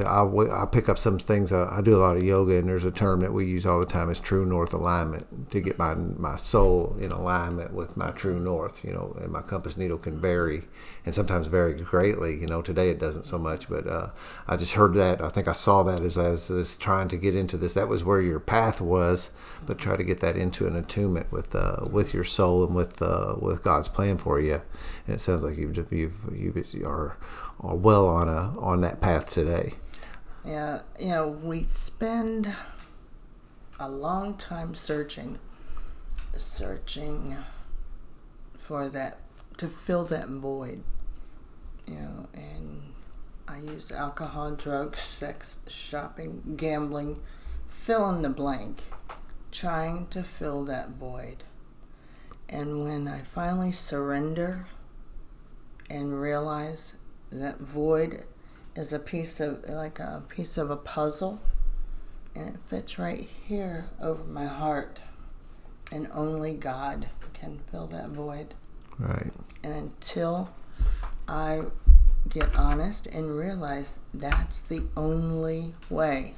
I pick up some things. I do a lot of yoga, and there's a term that we use all the time is true north alignment, to get my soul in alignment with my true north. And my compass needle can vary, and sometimes vary greatly. Today it doesn't so much, but I just heard that. I think I saw that as trying to get into this. That was where your path was, but try to get that into an attunement with your soul and with God's plan for you. And it sounds like you are well on that path today. Yeah, we spend a long time searching for that, to fill that void, and I use alcohol, drugs, sex, shopping, gambling, fill in the blank, trying to fill that void. And when I finally surrender and realize that void is a piece of a puzzle, and it fits right here over my heart, and only God can fill that void. Right. And until I get honest and realize that's the only way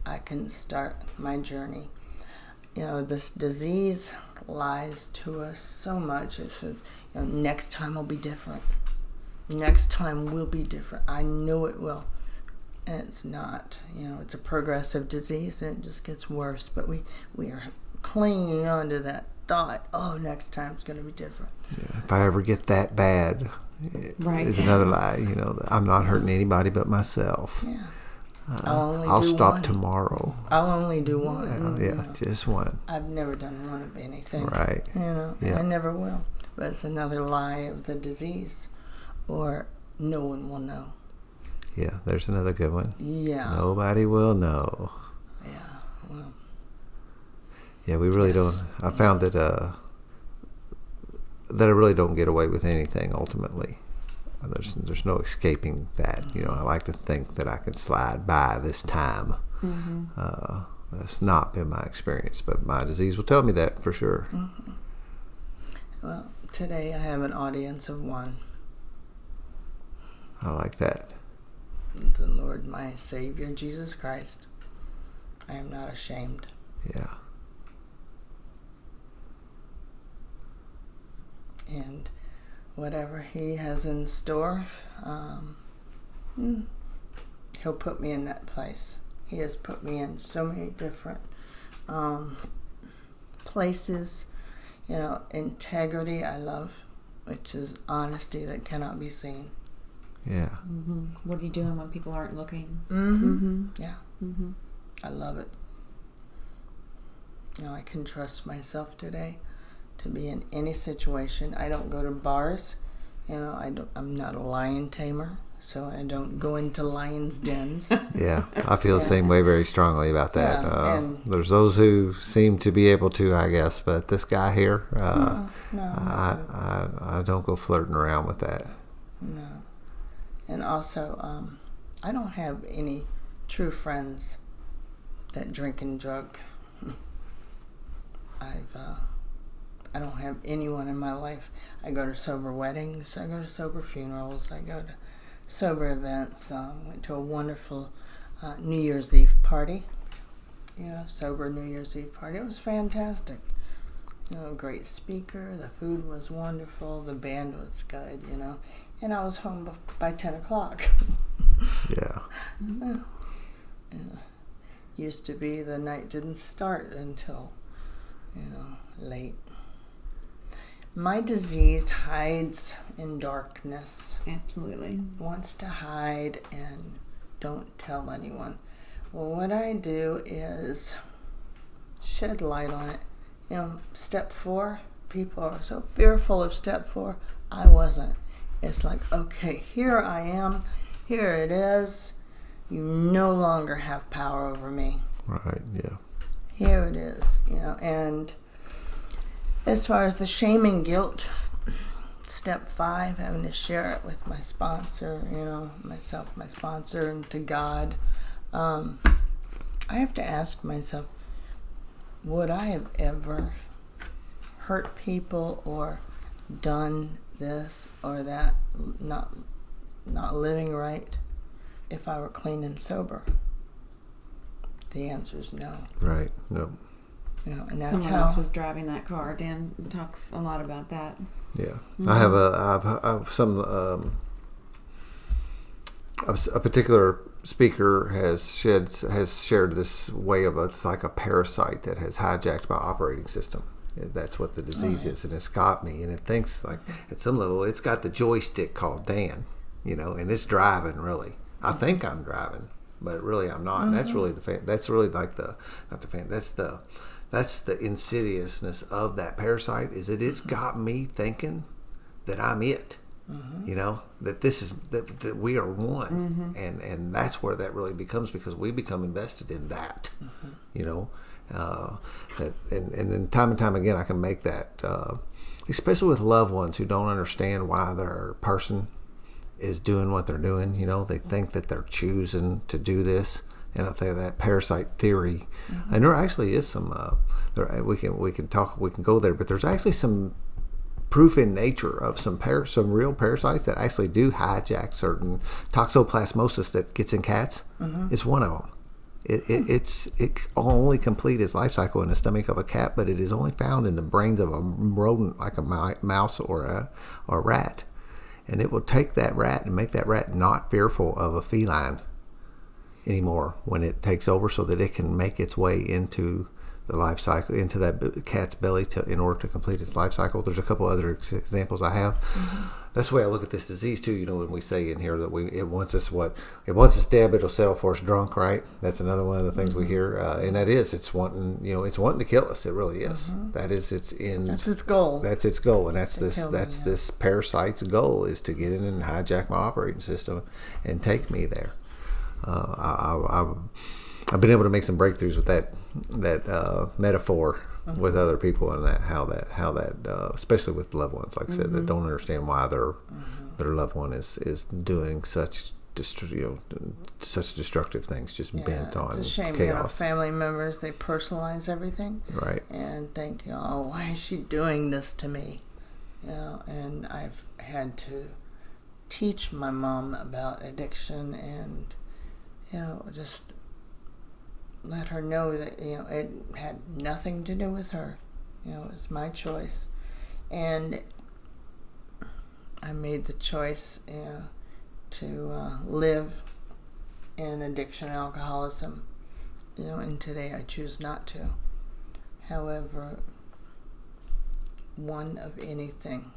I can start my journey. This disease lies to us so much. It says, next time will be different. Next time will be different. I know it will. And it's not. It's a progressive disease, and it just gets worse. But we are clinging on to that thought, next time it's going to be different. Yeah, if I ever get that bad, Right. is another lie. I'm not hurting anybody but myself. Yeah. I'll stop one. Tomorrow. I'll only do one. Yeah, just one. I've never done one of anything. Right. Yeah. I never will. But it's another lie of the disease, or no one will know. Yeah, there's another good one. Yeah. Nobody will know. Yeah. Well. Yeah, we really don't. I found that I really don't get away with anything ultimately. There's no escaping that. I like to think that I can slide by this time. Mm-hmm. That's not been my experience, but my disease will tell me that for sure. Mm-hmm. Well, today I have an audience of one. I like that. The Lord, my Savior, Jesus Christ. I am not ashamed. Yeah. And whatever He has in store, He'll put me in that place. He has put me in so many different places. Integrity I love, which is honesty that cannot be seen. Yeah. Mm-hmm. What are you doing when people aren't looking? Mm-hmm. Mm-hmm. Yeah. Mm-hmm. I love it. I can trust myself today to be in any situation. I don't go to bars. I'm not a lion tamer. so I don't go into lions' dens. Yeah, I feel the same way very strongly about that. Yeah, and there's those who seem to be able to, I guess, but this guy here, I don't go flirting around with that. No. And also, I don't have any true friends that drink and drug. I don't have anyone in my life. I go to sober weddings, I go to sober funerals, I go to sober events. Went to a wonderful New Year's Eve party. Sober New Year's Eve party. It was fantastic. Great speaker. The food was wonderful. The band was good. And I was home by 10 o'clock. Yeah. Used to be the night didn't start until, late. My disease hides in darkness. Absolutely. Wants to hide and don't tell anyone. Well, what I do is shed light on it. Step 4, people are so fearful of step 4. I wasn't. It's like, okay, here I am. Here it is. You no longer have power over me. Right, yeah. Here it is, and as far as the shame and guilt, step 5, having to share it with my sponsor, myself, my sponsor, and to God, I have to ask myself, would I have ever hurt people or done this or that, not living right, if I were clean and sober? The answer is no. Right, no. And that's Someone else was driving that car. Dan talks a lot about that. Yeah, mm-hmm. I have some a particular speaker has shared this way of it's like a parasite that has hijacked my operating system. That's what the disease is, and it's got me, and it thinks like at some level it's got the joystick called Dan, and it's driving really. I think I'm driving, but really I'm not. And that's really that's really like that's the insidiousness of that parasite, is that it's got me thinking that I'm it. That this is that we are one, and that's where that really becomes, because we become invested in that. That and then time and time again I can make that, especially with loved ones who don't understand why their person is doing what they're doing. They think that they're choosing to do this, and I think that parasite theory, and there actually is some we can go there, but there's actually some proof in nature of some real parasites that actually do hijack certain toxoplasmosis that gets in cats. It's one of them. It only complete its life cycle in the stomach of a cat, but it is only found in the brains of a rodent like a mouse or a rat. And it will take that rat and make that rat not fearful of a feline anymore when it takes over, so that it can make its way into the life cycle, into that cat's belly in order to complete its life cycle. There's a couple other examples I have. That's the way I look at this disease too. When we say in here that it wants us dead, but it'll settle for us drunk, right? That's another one of the things we hear, and that is it's wanting to kill us. It really is. That is its end. That's its goal. That's its goal, and that's this parasite's goal, is to get in and hijack my operating system and take me there. I've been able to make some breakthroughs with that metaphor with other people, and how that especially with loved ones, like I said, that don't understand why their loved one is doing such destructive things, just bent on chaos. It's a shame. Family members, they personalize everything, right? And think, why is she doing this to me? And I've had to teach my mom about addiction, and just let her know that it had nothing to do with her. It was my choice, and I made the choice to live in addiction and alcoholism. And today I choose not to. However, one of anything,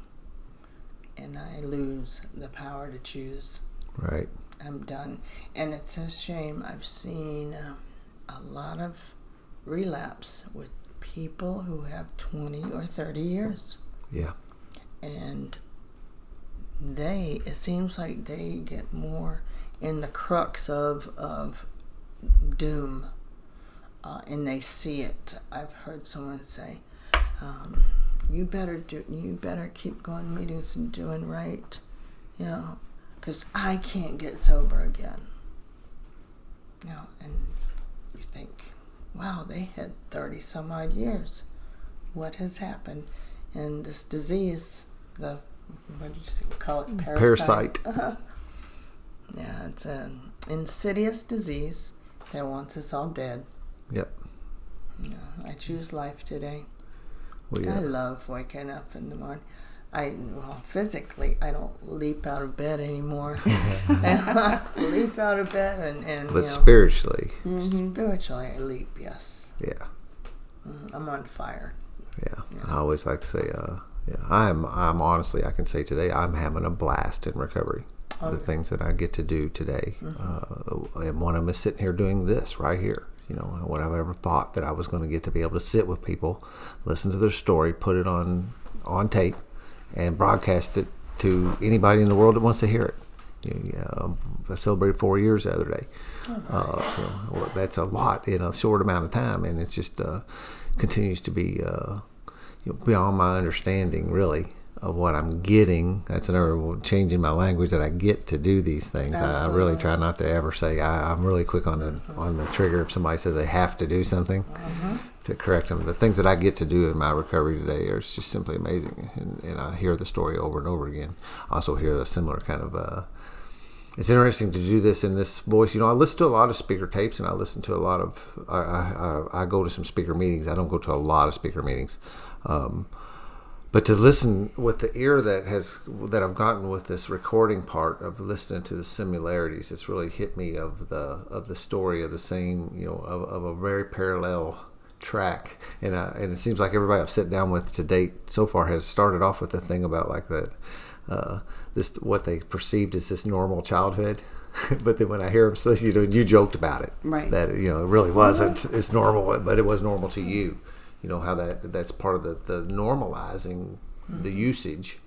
and I lose the power to choose. Right. I'm done, and it's a shame. I've seen a lot of relapse with people who have 20 or 30 years. Yeah. And it seems like they get more in the crux of doom, and they see it. I've heard someone say, you better keep going to meetings and doing right, because I can't get sober again. And you think, wow, they had 30 some odd years. What has happened? And this disease, what did you call it? Parasite. Yeah, it's an insidious disease that wants us all dead. Yep. I choose life today. Well, yeah. I love waking up in the morning. Physically, I don't leap out of bed anymore. I leap out of bed and But spiritually. Spiritually, I leap, yes. Yeah. I'm on fire. Yeah. I always like to say, I'm honestly, I can say today, I'm having a blast in recovery. The things that I get to do today. And one of them is sitting here doing this right here. What I've ever thought that I was going to get to be able to sit with people, listen to their story, put it on tape, and broadcast it to anybody in the world that wants to hear it. I celebrated 4 years the other day. That's a lot in a short amount of time, and it just continues to be beyond my understanding, really, of what I'm getting. That's another change in my language, that I get to do these things. I really try not to ever say. I'm really quick on the trigger if somebody says they have to do something. To correct them. The things that I get to do in my recovery today are just simply amazing, and I hear the story over and over again. I also hear a similar kind of it's interesting to do this in this voice. I listen to a lot of speaker tapes, and I listen to a lot of I go to some speaker meetings. I don't go to a lot of speaker meetings, but to listen with the ear that I've gotten with this recording part of listening to the similarities, it's really hit me of the story of the same, of a very parallel track, and it seems like everybody I've sat down with to date so far has started off with the thing about like that, this what they perceived as this normal childhood, but then when I hear them say, you joked about it, right? That it really wasn't. It's normal, but it was normal to you. How that's part of the normalizing the usage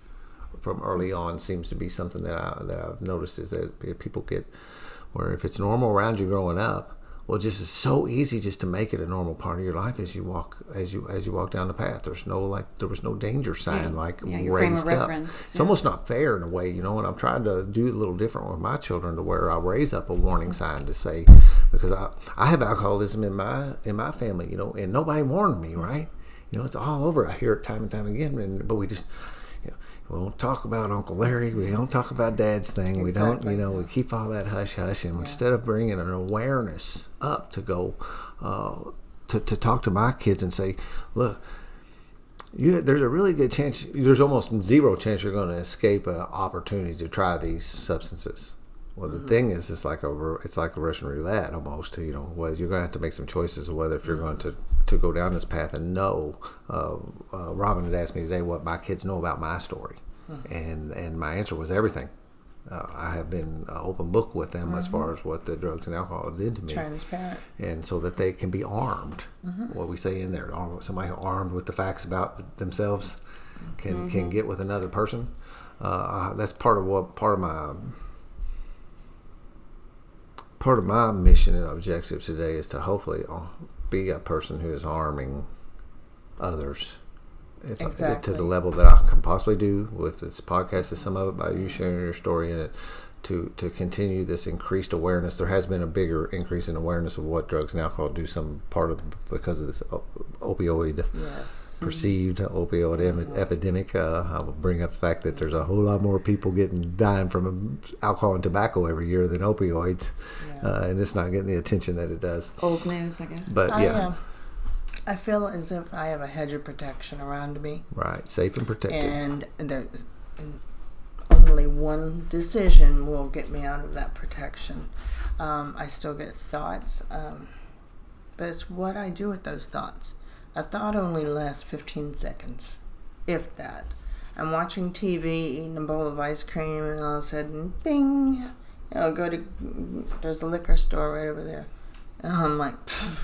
from early on seems to be something that I've noticed, is that people get where if it's normal around you growing up. Well, just it's so easy just to make it a normal part of your life as you walk down the path. There was no danger sign raised up. It's almost not fair in a way, and I'm trying to do a little different with my children, to where I raise up a warning sign to say, because I have alcoholism in my family, and nobody warned me, right? It's all over. I hear it time and time again, but we just. We don't talk about Uncle Larry. We don't talk about Dad's thing. Exactly. We don't. We keep all that hush hush. And instead of bringing an awareness up to go to talk to my kids and say, look, there's a really good chance. There's almost zero chance you're going to escape an opportunity to try these substances. Well, the thing is, it's like a Russian roulette almost. Whether you're going to have to make some choices of whether if you're going to go down this path and know. Robin had asked me today what my kids know about my story, and my answer was everything. I have been an open book with them as far as what the drugs and alcohol did to me. Transparent. And so that they can be armed. What we say in there, somebody armed with the facts about themselves can get with another person. That's part of my mission and objective today is to hopefully be a person who is harming others to the level that I can possibly do with this podcast, is some of it by you sharing your story in it, to continue this increased awareness. There has been a bigger increase in awareness of what drugs and alcohol do, because of this opioid perceived opioid epidemic. I will bring up the fact that there's a whole lot more people dying from alcohol and tobacco every year than opioids, and it's not getting the attention that it does. Old news, I guess. But I feel as if I have a hedge of protection around me. Right, safe and protected. And only one decision will get me out of that protection. I still get thoughts, but it's what I do with those thoughts. A thought only lasts 15 seconds, if that. I'm watching TV, eating a bowl of ice cream, and all of a sudden, bing! There's a liquor store right over there. And I'm like,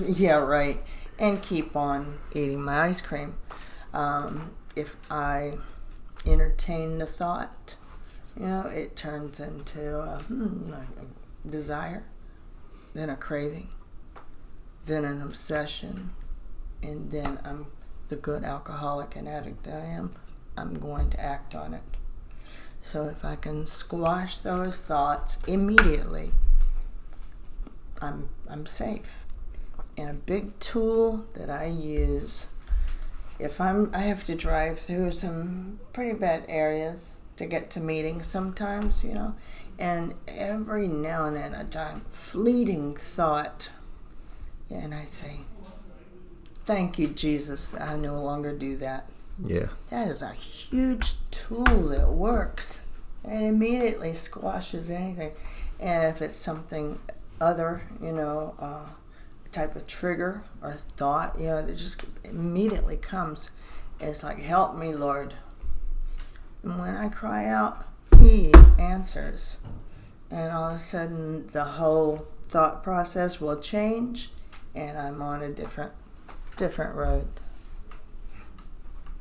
yeah, right. And keep on eating my ice cream. If I entertain the thought, it turns into a desire, then a craving, then an obsession, and then I'm the good alcoholic and addict I am, I'm going to act on it. So if I can squash those thoughts immediately, I'm safe. And a big tool that I use, if I have to drive through some pretty bad areas to get to meetings sometimes, and every now and then a fleeting thought, and I say, thank you, Jesus, I no longer do that. Yeah. That is a huge tool that works. It immediately squashes anything. And if it's something other, type of trigger or thought, that just immediately comes. It's like, help me, Lord. And when I cry out, He answers. And all of a sudden, the whole thought process will change, and I'm on a different road.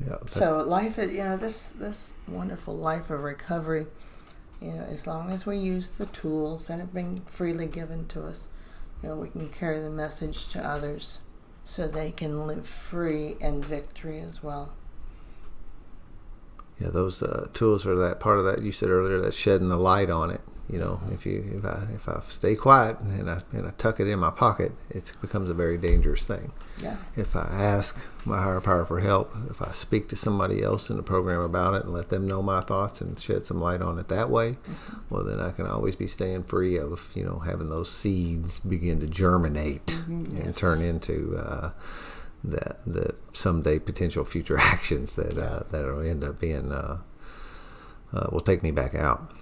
Yeah. So life is, this wonderful life of recovery, as long as we use the tools that have been freely given to us, we can carry the message to others so they can live free and victory as well. Yeah, those tools are that part of that you said earlier, that's shedding the light on it. If I stay quiet and I tuck it in my pocket, it becomes a very dangerous thing. Yeah. If I ask my higher power for help, if I speak to somebody else in the program about it and let them know my thoughts and shed some light on it that way, well, then I can always be staying free of having those seeds begin to germinate and turn into the someday potential future actions that'll end up being will take me back out.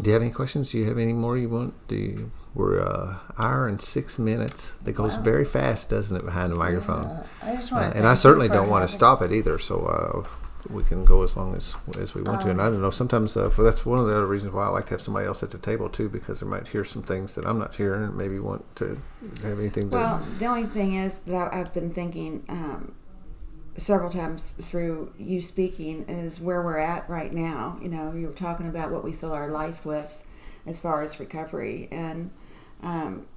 Do you have any questions? Do you have any more you want? We're an hour and 6 minutes. That goes very fast, doesn't it, behind the microphone? I just want to and I certainly don't want to stop it either, so we can go as long as we want to. And I don't know, sometimes that's one of the other reasons why I like to have somebody else at the table, too, because they might hear some things that I'm not hearing and maybe want to have anything to... Well, the only thing is that I've been thinking several times through you speaking is where we're at right now. You were talking about what we fill our life with as far as recovery, and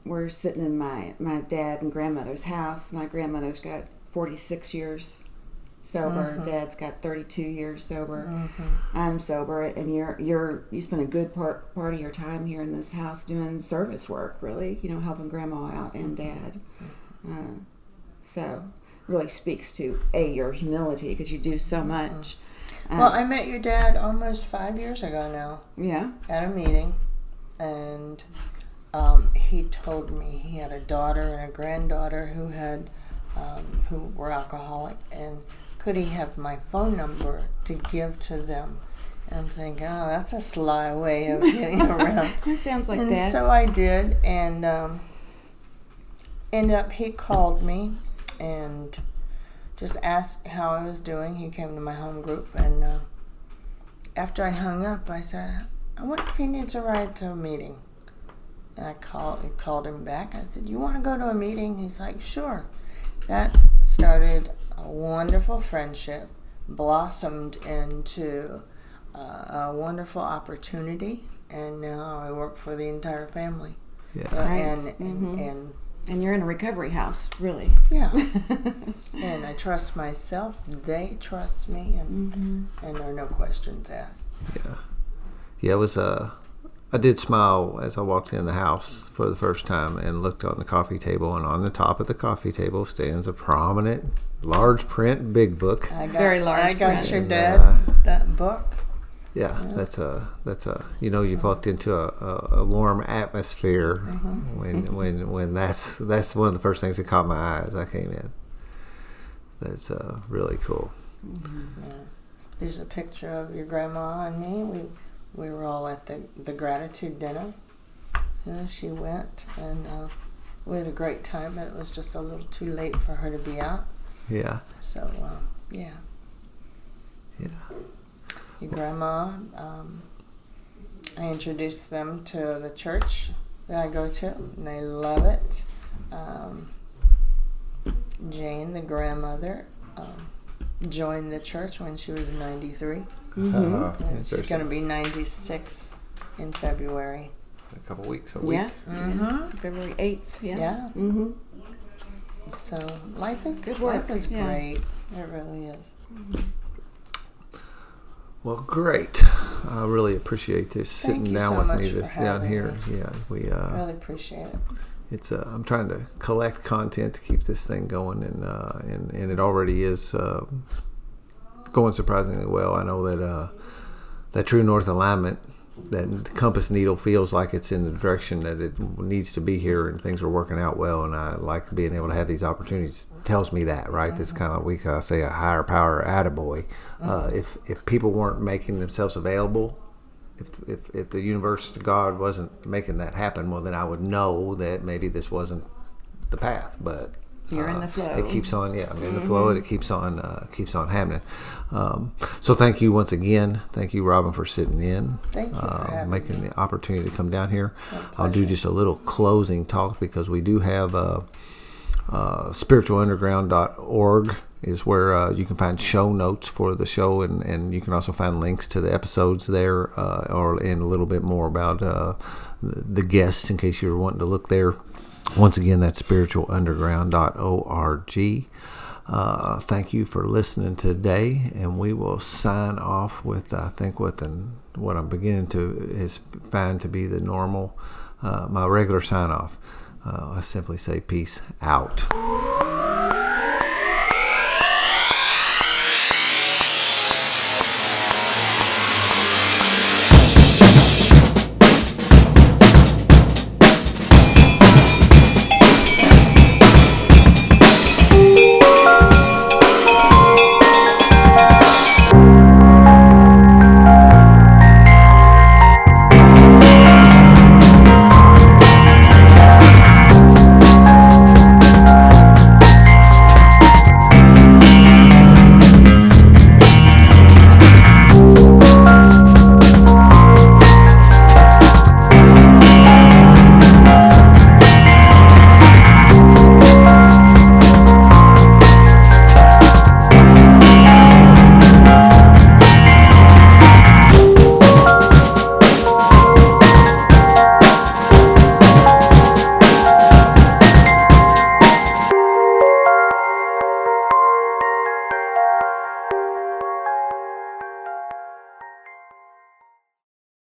we're sitting in my dad and grandmother's house. My grandmother's got 46 years sober. Dad's got 32 years sober. I'm sober, and you spend a good part of your time here in this house doing service work, really, helping grandma out and dad. So really speaks to your humility, because you do so much. Well, I met your dad almost 5 years ago now. Yeah. At a meeting, and he told me he had a daughter and a granddaughter who were alcoholic, and could he have my phone number to give to them? And I'm thinking, that's a sly way of getting around. That sounds like and Dad. So I did, and ended up he called me and just asked how I was doing. He came to my home group, and after I hung up, I said, I wonder if he needs a ride to a meeting. And I called him back. I said, you want to go to a meeting? He's like, sure. That started a wonderful friendship, blossomed into a wonderful opportunity, and now I work for the entire family. Yeah. Right. And you're in a recovery house, really. Yeah. And I trust myself. They trust me, and there are no questions asked. Yeah. Yeah, it was I did smile as I walked in the house for the first time and looked on the coffee table, and on the top of the coffee table stands a prominent, large print big book. Very large I got print. your dad that book. Yeah, that's a you've walked into a warm atmosphere when that's one of the first things that caught my eye as I came in. That's really cool. Yeah. There's a picture of your grandma and me. We were all at the gratitude dinner. She went, and we had a great time, but it was just a little too late for her to be out. Yeah. So yeah. Your grandma, I introduced them to the church that I go to, and they love it. Jane, the grandmother, joined the church when she was 93. It's She's going to be 96 in February. a couple weeks, a Yeah. week. February 8th. Yeah. Yeah. Mm-hmm. So life is Good work. Life is Yeah. great. It really is. Well, great. I really appreciate this sitting you down so with much me for this down having here. me. Yeah, we Really appreciate it. it's I'm trying to collect content to keep this thing going, and it already is going surprisingly well. I know that that true north alignment, that compass needle feels like it's in the direction that it needs to be here, and things are working out well. And I like being able to have these opportunities. Tells me that, right? It's kind of, we kind of say, a higher power attaboy. If people weren't making themselves available, if the universe, God, wasn't making that happen, well, then I would know that maybe this wasn't the path. But You're in the flow. It keeps on, I'm in the flow, and it keeps on happening. So thank you once again. Thank you, Robin, for sitting in. Thank you for having making me. the opportunity to come down here. I'll do just a little closing talk, because we do have spiritualunderground.org is where you can find show notes for the show, and you can also find links to the episodes there, and a little bit more about the guests, in case you're wanting to look there. Once again, that's spiritualunderground.org. Thank you for listening today, and we will sign off with, I think, what I'm beginning to find to be the normal, my regular sign off. I simply say peace out.